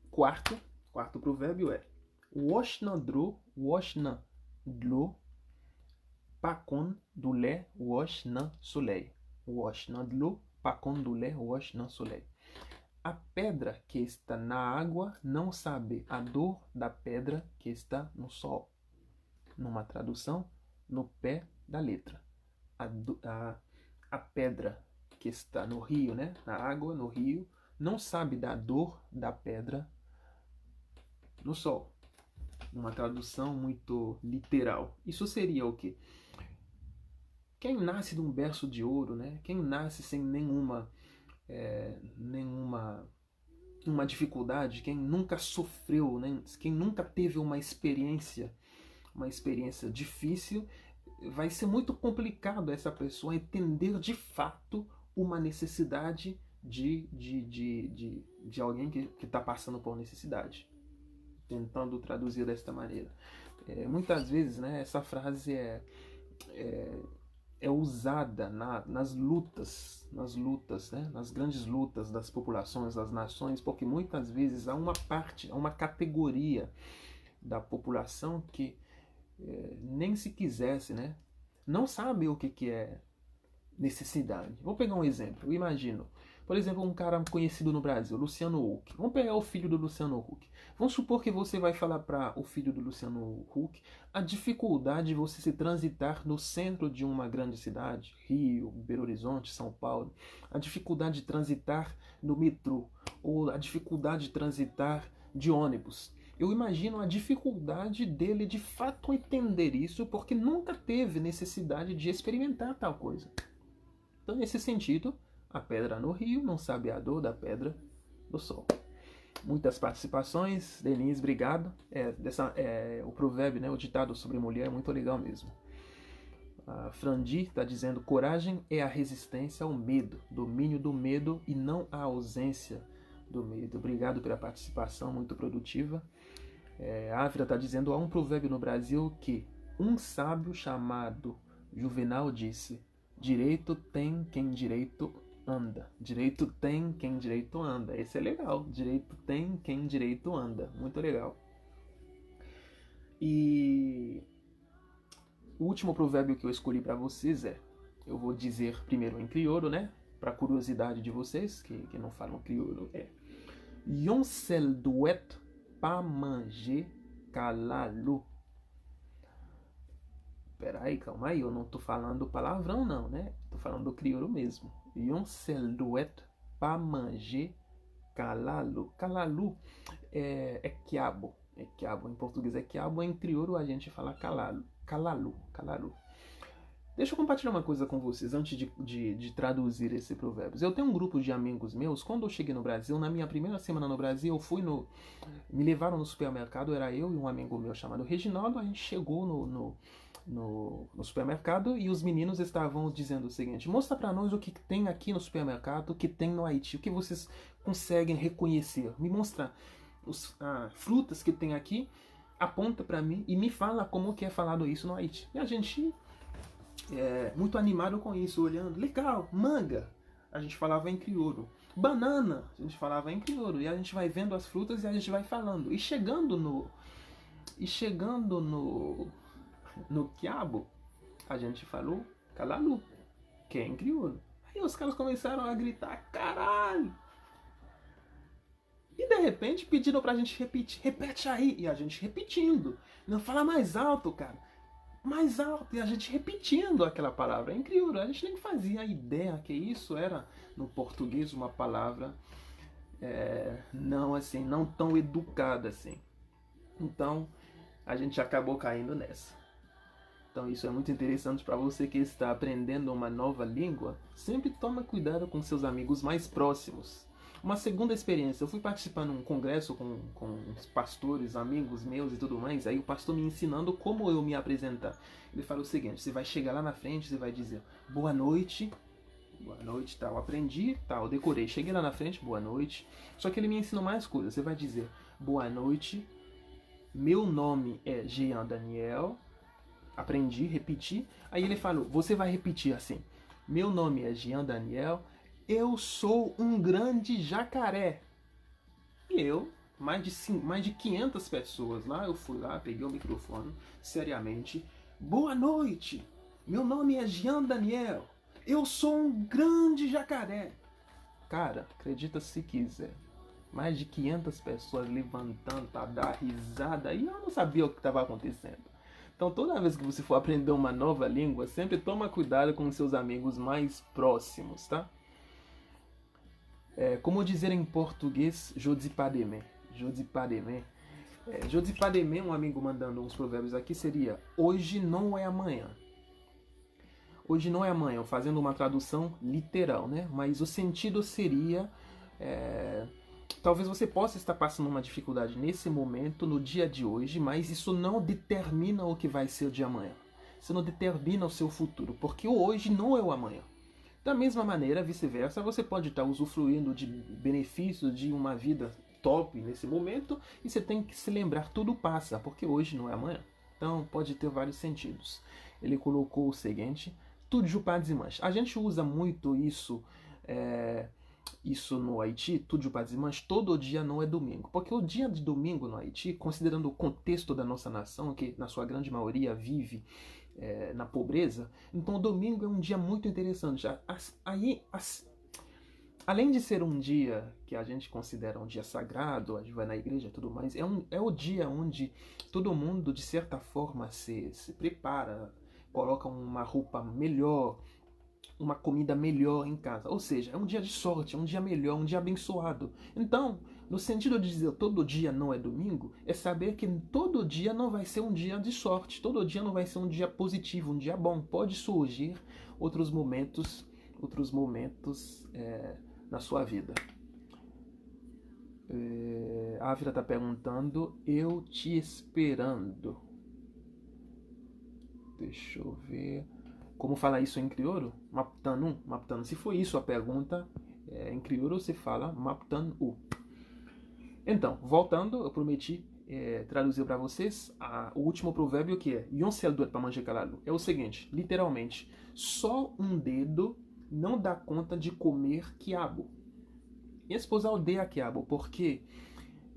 Quarto provérbio é: Wosh nan dlo, pa kon douleur, wosh nan soleil. Wosh nan dlo, pa kon douleur, wosh nan soleil. A pedra que está na água não sabe a dor da pedra que está no sol. Numa tradução, no pé da letra. A pedra que está no rio, né? Na água, no rio, não sabe da dor da pedra no sol. Numa tradução muito literal. Isso seria o quê? Quem nasce de um berço de ouro, né? Quem nasce sem nenhuma dificuldade, quem nunca sofreu, né? Quem nunca teve uma experiência difícil, vai ser muito complicado essa pessoa entender de fato uma necessidade de alguém que está passando por necessidade. Tentando traduzir desta maneira. Muitas vezes, né, essa frase é usada nas lutas, né, nas grandes lutas das populações, das nações, porque muitas vezes há uma categoria da população que nem se quisesse, né, não sabe o que é necessidade. Vou pegar um exemplo. Eu imagino, por exemplo, um cara conhecido no Brasil, Luciano Huck. Vamos pegar o filho do Luciano Huck. Vamos supor que você vai falar para o filho do Luciano Huck a dificuldade de você se transitar no centro de uma grande cidade, Rio, Belo Horizonte, São Paulo, a dificuldade de transitar no metrô, ou a dificuldade de transitar de ônibus. Eu imagino a dificuldade dele de fato entender isso, porque nunca teve necessidade de experimentar tal coisa. Então, nesse sentido, a pedra no rio não sabe a dor da pedra do sol. Muitas participações. Denise, obrigado. O provérbio, né, o ditado sobre mulher é muito legal mesmo. A Frandi está dizendo: coragem é a resistência ao medo, domínio do medo e não a ausência do medo. Obrigado pela participação, muito produtiva. A Ávila está dizendo: há um provérbio no Brasil que um sábio chamado Juvenal disse: direito tem quem direito anda. Direito tem quem direito anda. Esse é legal. Direito tem quem direito anda. Muito legal. E o último provérbio que eu escolhi para vocês eu vou dizer primeiro em crioulo, né? Para curiosidade de vocês que não falam crioulo, Yon sel duet pa manger calalu. Peraí, calma aí, eu não tô falando palavrão não, né? Tô falando do crioulo mesmo. Yon sel duet pa manger calalu. Calalu é quiabo. É quiabo, em português é quiabo, em crioulo a gente fala calalu. Calalu. Deixa eu compartilhar uma coisa com vocês antes de traduzir esse provérbio. Eu tenho um grupo de amigos meus. Quando eu cheguei no Brasil, na minha primeira semana no Brasil, me levaram no supermercado, era eu e um amigo meu chamado Reginaldo. A gente chegou no supermercado e os meninos estavam dizendo o seguinte: mostra pra nós o que tem aqui no supermercado, o que tem no Haiti, o que vocês conseguem reconhecer. Me mostra as frutas que tem aqui, aponta pra mim e me fala como que é falado isso no Haiti. E a gente muito animado com isso, olhando, legal, manga, a gente falava em crioulo, banana, a gente falava em crioulo, e a gente vai vendo as frutas e a gente vai falando, e chegando no quiabo, a gente falou calalu, que é em crioulo. Aí os caras começaram a gritar, caralho! E de repente pediram pra gente repetir, repete aí, e a gente repetindo, não fala mais alto, cara. Mais alto, e a gente repetindo aquela palavra em crioulo. A gente nem fazia ideia que isso era no português uma palavra não tão educada assim. Então a gente acabou caindo nessa. Então isso é muito interessante para você que está aprendendo uma nova língua. Sempre toma cuidado com seus amigos mais próximos. Uma segunda experiência, eu fui participar num congresso com os pastores, amigos meus e tudo mais, aí o pastor me ensinando como eu me apresentar. Ele falou o seguinte: você vai chegar lá na frente, você vai dizer boa noite, tal, aprendi, tal, decorei, cheguei lá na frente, boa noite. Só que ele me ensinou mais coisas, você vai dizer boa noite, meu nome é Jean Daniel, aprendi, repeti. Aí ele falou, você vai repetir assim, meu nome é Jean Daniel, eu sou um grande jacaré. E eu, mais de 500 pessoas lá, eu fui lá, peguei o microfone, seriamente. Boa noite, meu nome é Jean Daniel, eu sou um grande jacaré. Cara, acredita se quiser, mais de 500 pessoas levantando para dar risada e eu não sabia o que estava acontecendo. Então toda vez que você for aprender uma nova língua, sempre toma cuidado com seus amigos mais próximos, tá? Como dizer em português, jodipademé. Jodipademé, um amigo mandando uns provérbios aqui, seria hoje não é amanhã. Hoje não é amanhã, fazendo uma tradução literal, né? Mas o sentido seria... talvez você possa estar passando uma dificuldade nesse momento, no dia de hoje, mas isso não determina o que vai ser o de amanhã. Isso não determina o seu futuro, porque o hoje não é o amanhã. Da mesma maneira, vice-versa, você pode estar usufruindo de benefícios de uma vida top nesse momento e você tem que se lembrar, tudo passa, porque hoje não é amanhã. Então pode ter vários sentidos. Ele colocou o seguinte, tudo pas dimanche. A gente usa muito isso no Haiti, tudo pas dimanche, todo dia não é domingo. Porque o dia de domingo no Haiti, considerando o contexto da nossa nação, que na sua grande maioria vive na pobreza. Então o domingo é um dia muito interessante. Além de ser um dia que a gente considera um dia sagrado, a gente vai na igreja e tudo mais, é o dia onde todo mundo, de certa forma, se prepara, coloca uma roupa melhor, uma comida melhor em casa. Ou seja, é um dia de sorte, é um dia melhor, um dia abençoado. Então, no sentido de dizer todo dia não é domingo, é saber que todo dia não vai ser um dia de sorte, todo dia não vai ser um dia positivo, um dia bom. Pode surgir outros momentos na sua vida. A Ávila está perguntando, eu te esperando. Deixa eu ver. Como falar isso em crioulo? Maptanu, maptanu. Se for isso a pergunta, em crioulo você fala maptanu. Então, voltando, eu prometi traduzir para vocês o último provérbio que é Yonsel duet para manjar calado. É o seguinte, literalmente, só um dedo não dá conta de comer quiabo. Minha esposa odeia quiabo porque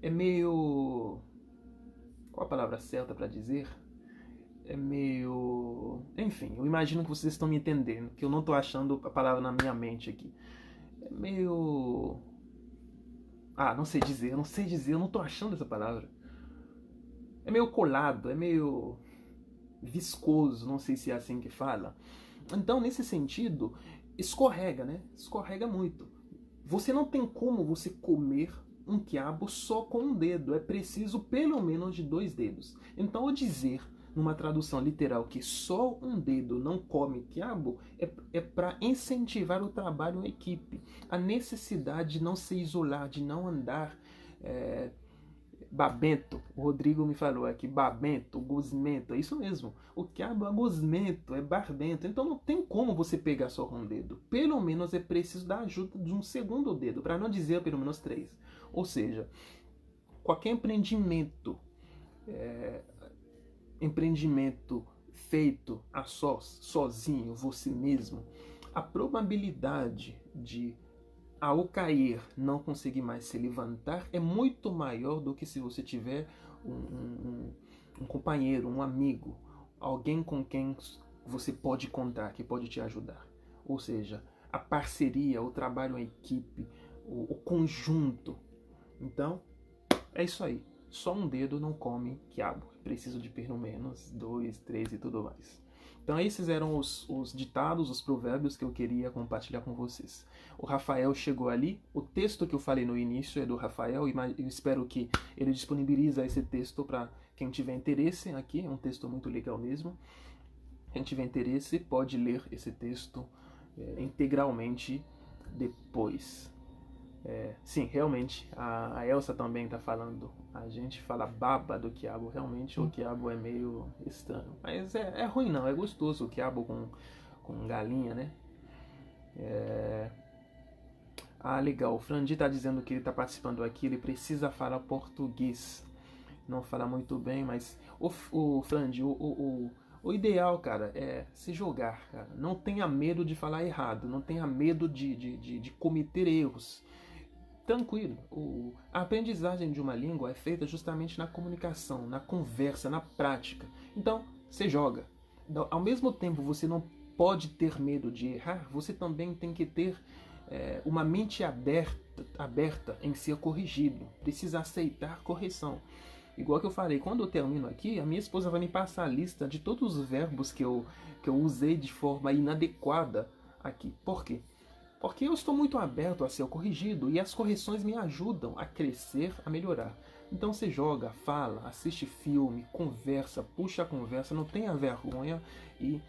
é meio... Qual a palavra certa para dizer? É meio... Enfim, eu imagino que vocês estão me entendendo, que eu não estou achando a palavra na minha mente aqui. É meio... não sei dizer, eu não estou achando essa palavra. É meio colado, é meio viscoso, não sei se é assim que fala. Então, nesse sentido, escorrega, né? Escorrega muito. Você não tem como você comer um quiabo só com um dedo. É preciso pelo menos de 2 dedos. Então, ao dizer, numa tradução literal, que só um dedo não come quiabo, é para incentivar o trabalho em equipe. A necessidade de não se isolar, de não andar... babento, o Rodrigo me falou aqui, babento, gosmento, é isso mesmo. O quiabo é gosmento, é barbento, então não tem como você pegar só com um dedo. Pelo menos é preciso da ajuda de um segundo dedo, para não dizer pelo menos 3. Ou seja, qualquer empreendimento feito a sós, sozinho, você mesmo, a probabilidade de ao cair não conseguir mais se levantar é muito maior do que se você tiver um companheiro, um amigo, alguém com quem você pode contar, que pode te ajudar. Ou seja, a parceria, o trabalho em equipe, o conjunto. Então, é isso aí. Só um dedo não come quiabo. Preciso de pelo menos 2, 3 e tudo mais. Então esses eram os ditados, os provérbios que eu queria compartilhar com vocês. O Rafael chegou ali, o texto que eu falei no início é do Rafael, e eu espero que ele disponibilize esse texto para quem tiver interesse aqui, é um texto muito legal mesmo. Quem tiver interesse pode ler esse texto integralmente depois. Sim, realmente, a Elsa também está falando. A gente fala baba do quiabo, realmente o quiabo é meio estranho. Mas é ruim não, é gostoso o quiabo com galinha, né? Legal, o Frandi está dizendo que ele está participando aqui, ele precisa falar português. Não fala muito bem, mas o Frandi, o ideal, cara, é se jogar, cara. Não tenha medo de falar errado, não tenha medo de cometer erros. Tranquilo. A aprendizagem de uma língua é feita justamente na comunicação, na conversa, na prática. Então, você joga. Ao mesmo tempo, você não pode ter medo de errar, você também tem que ter uma mente aberta em ser corrigido. Precisa aceitar correção. Igual que eu falei, quando eu termino aqui, a minha esposa vai me passar a lista de todos os verbos que eu usei de forma inadequada aqui. Por quê? Porque eu estou muito aberto a ser corrigido e as correções me ajudam a crescer, a melhorar. Então você joga, fala, assiste filme, conversa, puxa a conversa, não tenha vergonha e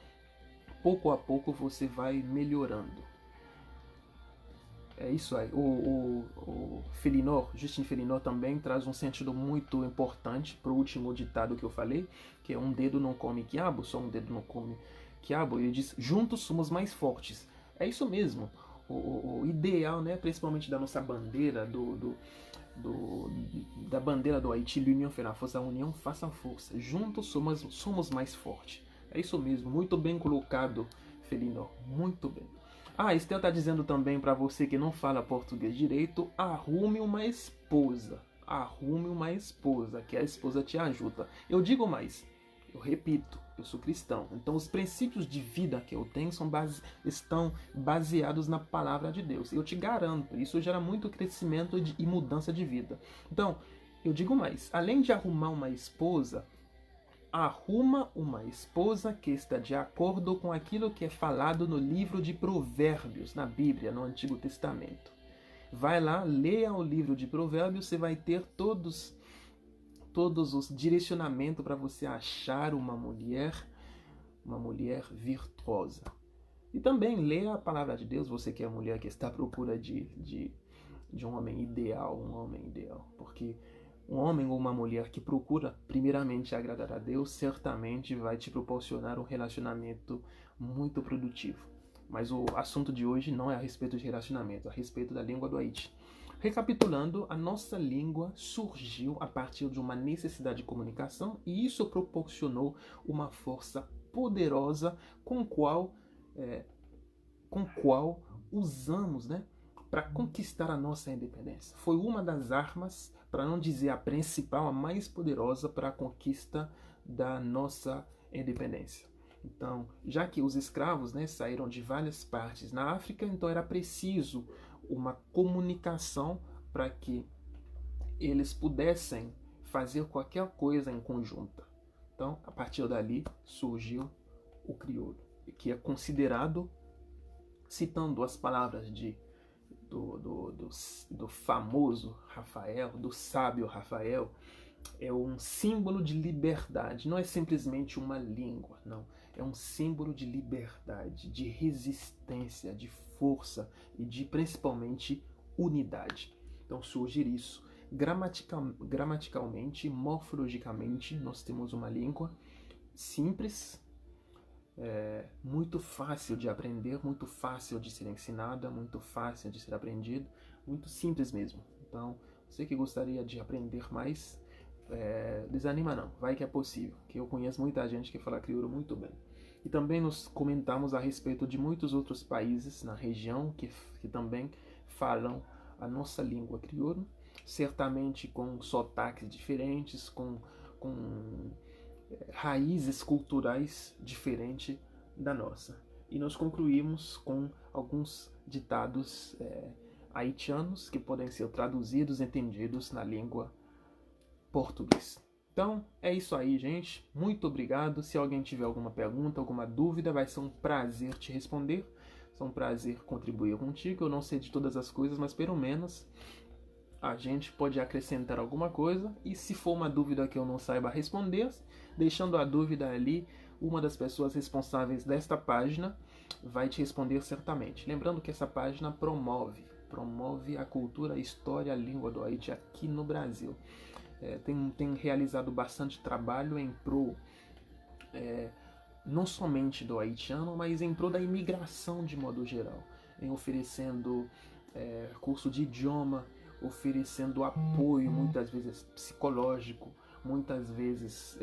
pouco a pouco você vai melhorando. É isso aí. O Felinor, Justin Felinor também traz um sentido muito importante para o último ditado que eu falei, que é um dedo não come quiabo, só um dedo não come quiabo. Ele diz, juntos somos mais fortes. É isso mesmo. O ideal, né, principalmente da nossa bandeira, da bandeira do Haiti, l'union fait la force, a união faça a força. Juntos somos mais fortes. É isso mesmo, muito bem colocado, Felinor, muito bem. Esther está dizendo também para você que não fala português direito, arrume uma esposa. Arrume uma esposa, que a esposa te ajuda. Eu digo mais, eu repito, Eu sou cristão. Então, os princípios de vida que eu tenho estão baseados na palavra de Deus. Eu te garanto, isso gera muito crescimento e mudança de vida. Então, eu digo mais, além de arrumar uma esposa, arruma uma esposa que está de acordo com aquilo que é falado no livro de Provérbios, na Bíblia, no Antigo Testamento. Vai lá, leia o livro de Provérbios, você vai ter todos os direcionamentos para você achar uma mulher virtuosa. E também leia a palavra de Deus, você que é a mulher que está à procura de um homem ideal, porque um homem ou uma mulher que procura primeiramente agradar a Deus, certamente vai te proporcionar um relacionamento muito produtivo. Mas o assunto de hoje não é a respeito de relacionamento, é a respeito da língua do Haiti. Recapitulando, a nossa língua surgiu a partir de uma necessidade de comunicação e isso proporcionou uma força poderosa com qual usamos, né, para conquistar a nossa independência. Foi uma das armas, para não dizer a principal, a mais poderosa para a conquista da nossa independência. Então, já que os escravos, né, saíram de várias partes na África, então era preciso uma comunicação para que eles pudessem fazer qualquer coisa em conjunto. Então, a partir dali surgiu o crioulo, que é considerado, citando as palavras do famoso Rafael, do sábio Rafael, é um símbolo de liberdade. Não é simplesmente uma língua, não. É um símbolo de liberdade, de resistência, de força e de, principalmente, unidade. Então surge isso. Gramaticalmente, morfologicamente, nós temos uma língua simples, muito fácil de aprender, muito fácil de ser ensinada, muito fácil de ser aprendido, muito simples mesmo. Então, você que gostaria de aprender mais, desanima não, vai que é possível, que eu conheço muita gente que fala crioulo muito bem. E também nos comentamos a respeito de muitos outros países na região que também falam a nossa língua crioulo, certamente com sotaques diferentes, com raízes culturais diferentes da nossa. E nós concluímos com alguns ditados haitianos que podem ser traduzidos e entendidos na língua português. Então, é isso aí, gente. Muito obrigado. Se alguém tiver alguma pergunta, alguma dúvida, vai ser um prazer te responder. É um prazer contribuir contigo. Eu não sei de todas as coisas, mas pelo menos a gente pode acrescentar alguma coisa. E se for uma dúvida que eu não saiba responder, deixando a dúvida ali, uma das pessoas responsáveis desta página vai te responder certamente. Lembrando que essa página promove a cultura, a história, a língua do Haiti aqui no Brasil. Tem realizado bastante trabalho em prol não somente do haitiano, mas em prol da imigração de modo geral, em oferecendo curso de idioma, oferecendo apoio, muitas vezes psicológico, muitas vezes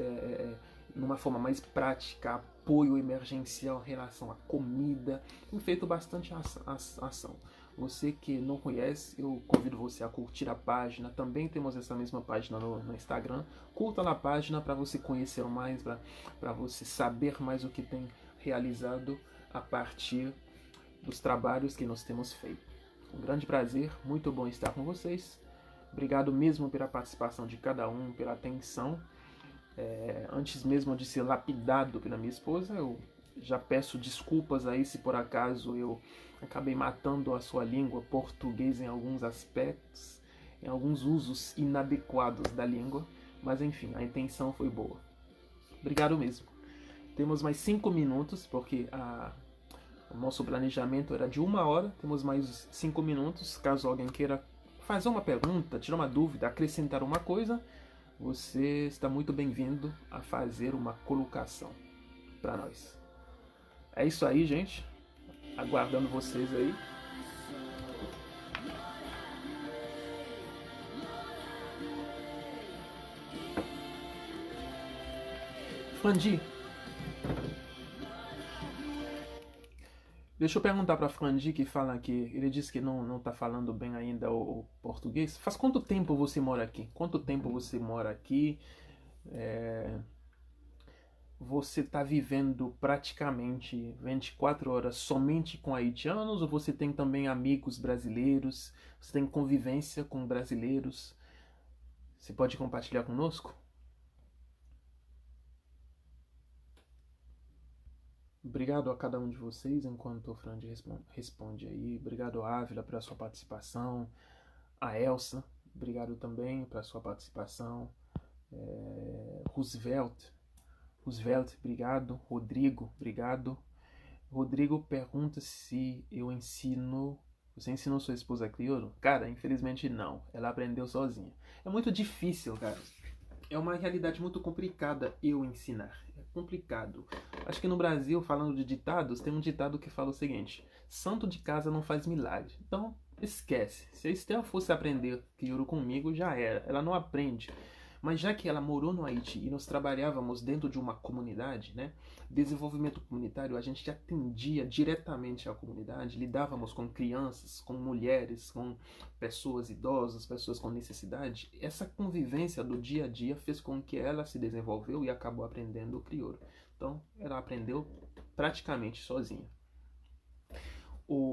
numa forma mais prática, apoio emergencial em relação à comida. Tem feito bastante ação. Você que não conhece, eu convido você a curtir a página. Também temos essa mesma página no Instagram. Curta lá a página para você conhecer mais, para você saber mais o que tem realizado a partir dos trabalhos que nós temos feito. Um grande prazer, muito bom estar com vocês. Obrigado mesmo pela participação de cada um, pela atenção. Antes mesmo de ser lapidado pela minha esposa, eu já peço desculpas aí se por acaso eu acabei matando a sua língua portuguesa em alguns aspectos, em alguns usos inadequados da língua, mas enfim, a intenção foi boa. Obrigado mesmo. Temos mais 5 minutos, porque o nosso planejamento era de 1 hora, temos mais 5 minutos, caso alguém queira fazer uma pergunta, tirar uma dúvida, acrescentar uma coisa, você está muito bem-vindo a fazer uma colocação para nós. É isso aí, gente. Aguardando vocês aí. Frandi, deixa eu perguntar para Frandi, que fala que ele disse que não tá falando bem ainda o português. Faz quanto tempo você mora aqui? você está vivendo praticamente 24 horas somente com haitianos ou você tem também amigos brasileiros? Você tem convivência com brasileiros? Você pode compartilhar conosco? Obrigado a cada um de vocês, enquanto o Fran responde aí. Obrigado, Ávila, pela sua participação. A Elsa, obrigado também pela sua participação. Roosevelt, obrigado. Rodrigo, obrigado. Rodrigo pergunta se eu ensino. Você ensinou sua esposa crioulo? Cara, infelizmente não. Ela aprendeu sozinha. É muito difícil, cara. É uma realidade muito complicada eu ensinar. É complicado. Acho que no Brasil, falando de ditados, tem um ditado que fala o seguinte: santo de casa não faz milagre. Então, esquece. Se a Estela fosse aprender crioulo comigo, já era. Ela não aprende. Mas já que ela morou no Haiti e nós trabalhávamos dentro de uma comunidade, né? Desenvolvimento comunitário, a gente atendia diretamente à comunidade, lidávamos com crianças, com mulheres, com pessoas idosas, pessoas com necessidade. Essa convivência do dia a dia fez com que ela se desenvolveu e acabou aprendendo o crioulo. Então, ela aprendeu praticamente sozinha.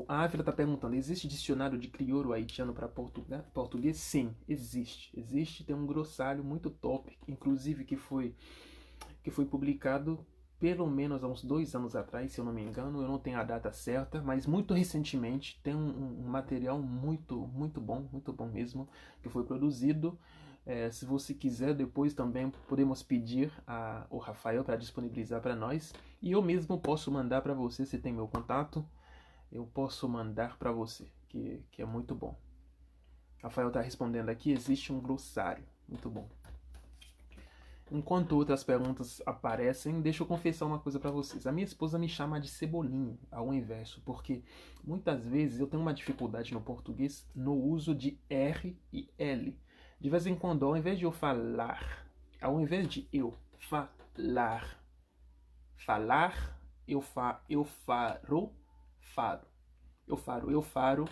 A Ávila está perguntando: existe dicionário de crioulo haitiano para português? Sim, existe. Existe, tem um glossário muito top, inclusive que foi publicado pelo menos há uns 2 anos atrás, se eu não me engano. Eu não tenho a data certa, mas muito recentemente tem um material muito bom mesmo, que foi produzido. Se você quiser, depois também podemos pedir ao Rafael para disponibilizar para nós. E eu mesmo posso mandar para você, se tem meu contato. Eu posso mandar para você, que é muito bom. Rafael está respondendo aqui: existe um glossário. Muito bom. Enquanto outras perguntas aparecem, deixa eu confessar uma coisa para vocês. A minha esposa me chama de Cebolinha, ao inverso, porque muitas vezes eu tenho uma dificuldade no português no uso de R e L. De vez em quando, ao invés de eu falar, ao invés de eu falar, eu faro,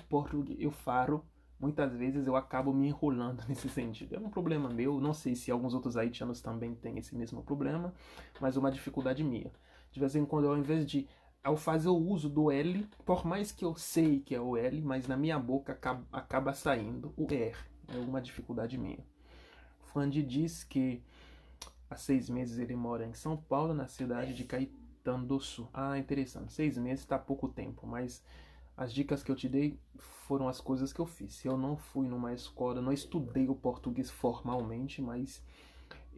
português, eu faro. Muitas vezes eu acabo me enrolando nesse sentido. É um problema meu, não sei se alguns outros haitianos também têm esse mesmo problema, mas é uma dificuldade minha. De vez em quando, ao fazer o uso do L, por mais que eu sei que é o L, mas na minha boca acaba saindo o R. É uma dificuldade minha. O Fandi diz que há 6 meses ele mora em São Paulo, na cidade de Caetano do Sul. Ah, interessante. 6 meses está pouco tempo, mas as dicas que eu te dei foram as coisas que eu fiz. Eu não fui numa escola, não estudei o português formalmente, mas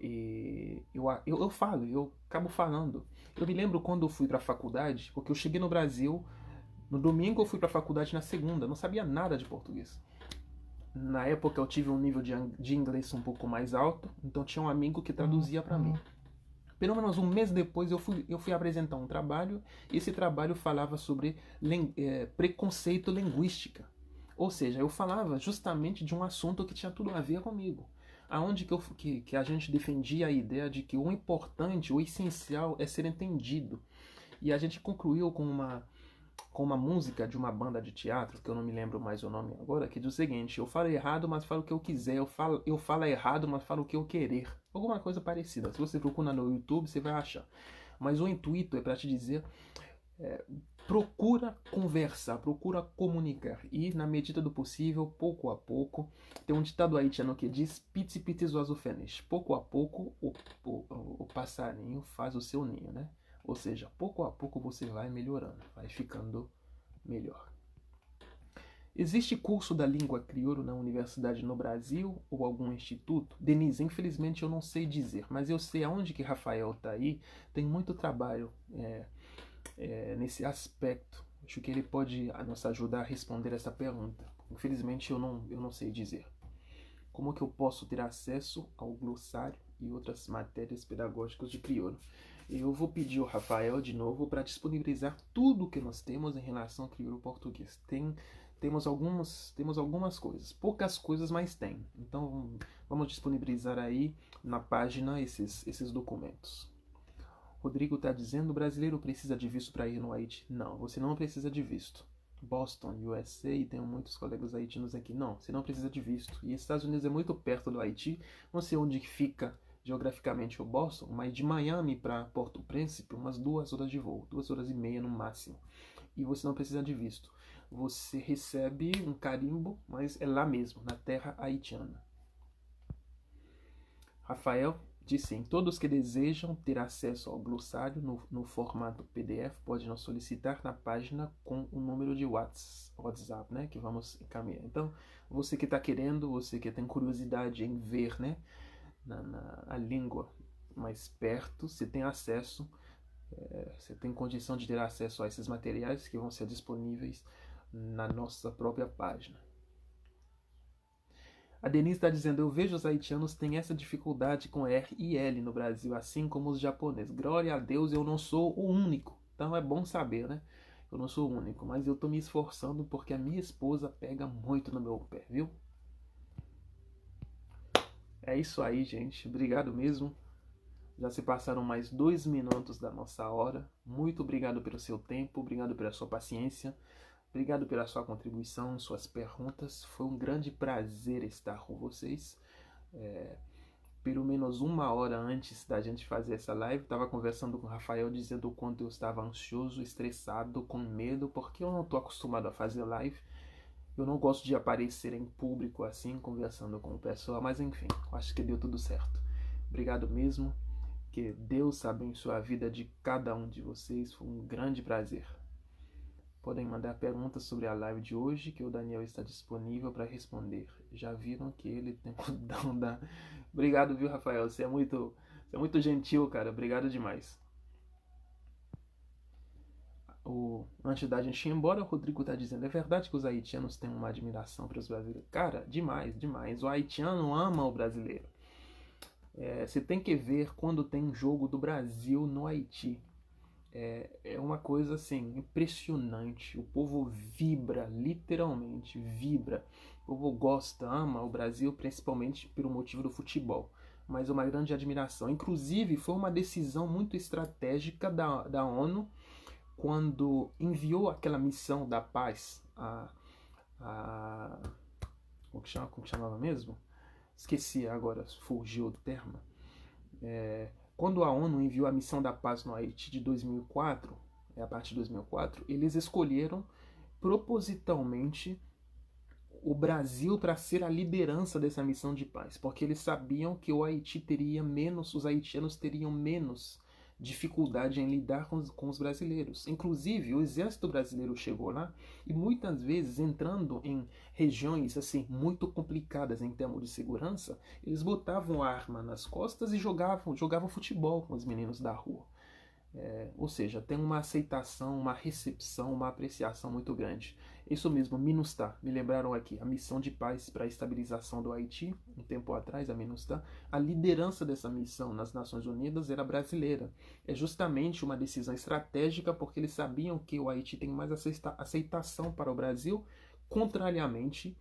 eu falo, eu acabo falando. Eu me lembro quando eu fui para a faculdade, porque eu cheguei no Brasil, no domingo eu fui para a faculdade na segunda, não sabia nada de português. Na época eu tive um nível de inglês um pouco mais alto, então tinha um amigo que traduzia para mim. Pelo menos um mês depois eu fui apresentar um trabalho, e esse trabalho falava sobre preconceito linguística. Ou seja, eu falava justamente de um assunto que tinha tudo a ver comigo. Aonde que a gente defendia a ideia de que o importante, o essencial é ser entendido. E a gente concluiu com uma música de uma banda de teatro, que eu não me lembro mais o nome agora, que diz o seguinte: eu falo errado, mas falo o que eu quiser. Eu falo errado, mas falo o que eu querer. Alguma coisa parecida. Se você procura no YouTube, você vai achar. Mas o intuito é para te dizer: procura conversar, procura comunicar. E, na medida do possível, pouco a pouco, tem um ditado haitiano que diz: piti piti zoazo finish. Pouco a pouco, o passarinho faz o seu ninho, né? Ou seja, pouco a pouco você vai melhorando, vai ficando melhor. Existe curso da língua crioulo na universidade no Brasil ou algum instituto? Denise, infelizmente eu não sei dizer, mas eu sei aonde que Rafael está aí, tem muito trabalho nesse aspecto. Acho que ele pode nos ajudar a responder essa pergunta. Infelizmente eu não sei dizer. Como que eu posso ter acesso ao glossário e outras matérias pedagógicas de crioulo? Eu vou pedir ao Rafael de novo para disponibilizar tudo o que nós temos em relação ao crioulo português. Temos algumas coisas, poucas coisas, mas tem. Então vamos disponibilizar aí na página esses documentos. Rodrigo está dizendo: o brasileiro precisa de visto para ir no Haiti? Não, você não precisa de visto. Boston, USA, e tenho muitos colegas haitianos aqui. Não, você não precisa de visto. E Estados Unidos é muito perto do Haiti. Não sei onde fica geograficamente o Boston, mas de Miami para Porto Príncipe, umas 2 horas de voo, 2 horas e meia no máximo. E você não precisa de visto. Você recebe um carimbo, mas é lá mesmo, na terra haitiana. Rafael diz sim, todos que desejam ter acesso ao glossário no formato PDF podem nos solicitar na página com o número de WhatsApp, né, que vamos encaminhar. Então, você que está querendo, você que tem curiosidade em ver, né, a língua mais perto, você tem acesso, você tem condição de ter acesso a esses materiais que vão ser disponíveis na nossa própria página. A Denise está dizendo, eu vejo os haitianos têm essa dificuldade com R e L no Brasil, assim como os japoneses. Glória a Deus, eu não sou o único. Então é bom saber, né? Eu não sou o único, mas eu estou me esforçando porque a minha esposa pega muito no meu pé, viu? É isso aí, gente. Obrigado mesmo. Já se passaram mais 2 minutos da nossa hora. Muito obrigado pelo seu tempo, obrigado pela sua paciência. Obrigado pela sua contribuição, suas perguntas. Foi um grande prazer estar com vocês. Pelo menos 1 hora antes da gente fazer essa live, estava conversando com o Rafael dizendo o quanto eu estava ansioso, estressado, com medo, porque eu não estou acostumado a fazer live. Eu não gosto de aparecer em público assim, conversando com o pessoal, mas enfim, acho que deu tudo certo. Obrigado mesmo. Que Deus abençoe a vida de cada um de vocês. Foi um grande prazer. Podem mandar perguntas sobre a live de hoje, que o Daniel está disponível para responder. Já viram que ele tem o dom da... Obrigado, viu, Rafael? Você é muito gentil, cara. Obrigado demais. Antes da gente ir embora, o Rodrigo está dizendo, é verdade que os haitianos têm uma admiração para os brasileiros? Cara, demais, demais. O haitiano ama o brasileiro. Você tem que ver quando tem um jogo do Brasil no Haiti. É uma coisa assim, impressionante. O povo vibra, literalmente vibra. O povo gosta, ama o Brasil, principalmente pelo motivo do futebol. Mas uma grande admiração. Inclusive, foi uma decisão muito estratégica da ONU quando enviou aquela missão da paz. Como que chamava mesmo? Esqueci agora, fugiu do termo. Quando a ONU enviou a missão da paz no Haiti de 2004, a partir de 2004, eles escolheram propositalmente o Brasil para ser a liderança dessa missão de paz, porque eles sabiam que o Haiti teria menos, os haitianos teriam menos dificuldade em lidar com os brasileiros. Inclusive, o exército brasileiro chegou lá e muitas vezes entrando em regiões assim muito complicadas em termos de segurança, eles botavam a arma nas costas e jogavam futebol com os meninos da rua. Ou seja, tem uma aceitação, uma recepção, uma apreciação muito grande. Isso mesmo, MINUSTAH, me lembraram aqui, a missão de paz para a estabilização do Haiti, um tempo atrás, a MINUSTAH, a liderança dessa missão nas Nações Unidas era brasileira. É justamente uma decisão estratégica porque eles sabiam que o Haiti tem mais aceitação para o Brasil, contrariamente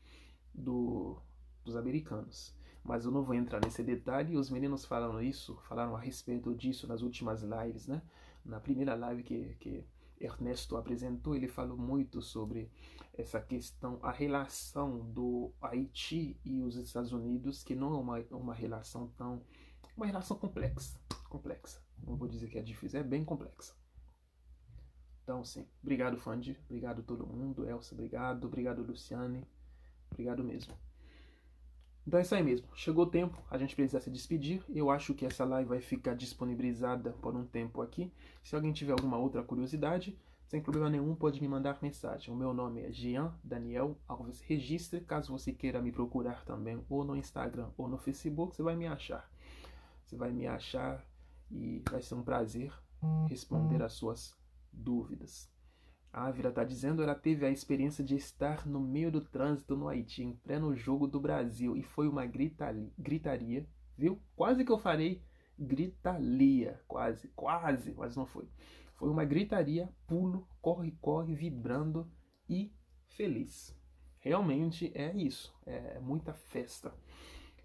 dos americanos. Mas eu não vou entrar nesse detalhe. Os meninos falaram a respeito disso nas últimas lives, né? Na primeira live que Ernesto apresentou, ele falou muito sobre essa questão, a relação do Haiti e os Estados Unidos, que não é uma relação uma relação complexa. Não vou dizer que é difícil, é bem complexa. Então, sim, obrigado, Fandy, obrigado todo mundo, Elsa, obrigado, Luciane, obrigado mesmo. Então é isso aí mesmo. Chegou o tempo, a gente precisa se despedir. Eu acho que essa live vai ficar disponibilizada por um tempo aqui. Se alguém tiver alguma outra curiosidade, sem problema nenhum, pode me mandar mensagem. O meu nome é Jean Daniel Alves Registre. Caso você queira me procurar também, ou no Instagram ou no Facebook, você vai me achar. Você vai me achar e vai ser um prazer responder as suas dúvidas. A Ávila está dizendo, ela teve a experiência de estar no meio do trânsito no Haiti, em pleno jogo do Brasil, e foi uma gritaria, viu? Quase que eu falei gritaria, quase, mas não foi. Foi uma gritaria, pulo, corre, vibrando e feliz. Realmente é isso, é muita festa.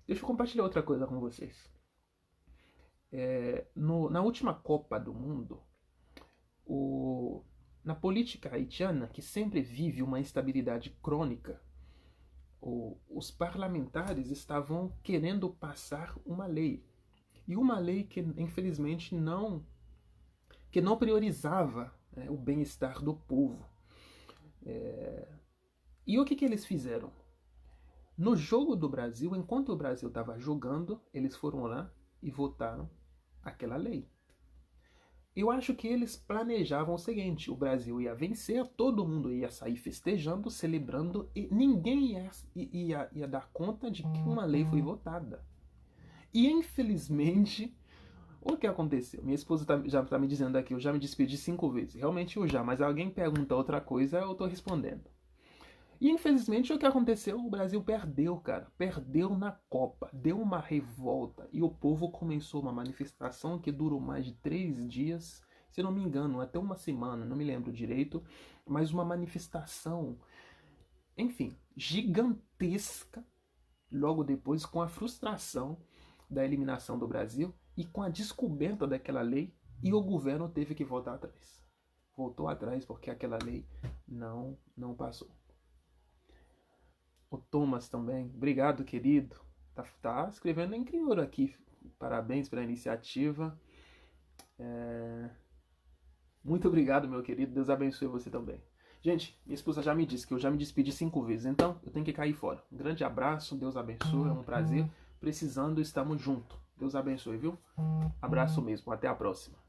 Deixa eu compartilhar outra coisa com vocês. Na última Copa do Mundo, na política haitiana, que sempre vive uma instabilidade crônica, os parlamentares estavam querendo passar uma lei e uma lei que, infelizmente, que não priorizava, né, o bem-estar do povo. E o que eles fizeram? No jogo do Brasil, enquanto o Brasil estava jogando, eles foram lá e votaram aquela lei. Eu acho que eles planejavam o seguinte: o Brasil ia vencer, todo mundo ia sair festejando, celebrando, e ninguém ia dar conta de que uma lei foi votada. E infelizmente, o que aconteceu? Minha esposa já está me dizendo aqui, eu já me despedi 5 vezes. Realmente eu já, mas alguém pergunta outra coisa, eu estou respondendo. E infelizmente o que aconteceu? O Brasil perdeu, cara. Perdeu na Copa. Deu uma revolta. E o povo começou uma manifestação que durou mais de 3 dias. Se não me engano, até uma semana, não me lembro direito. Mas uma manifestação, enfim, gigantesca. Logo depois, com a frustração da eliminação do Brasil e com a descoberta daquela lei. E o governo teve que voltar atrás. Voltou atrás porque aquela lei não passou. O Thomas também. Obrigado, querido. Tá escrevendo em crioulo aqui. Parabéns pela iniciativa. Muito obrigado, meu querido. Deus abençoe você também. Gente, minha esposa já me disse que eu já me despedi 5 vezes. Então, eu tenho que cair fora. Um grande abraço. Deus abençoe. É um prazer. Precisando, estamos juntos. Deus abençoe, viu? Abraço mesmo. Até a próxima.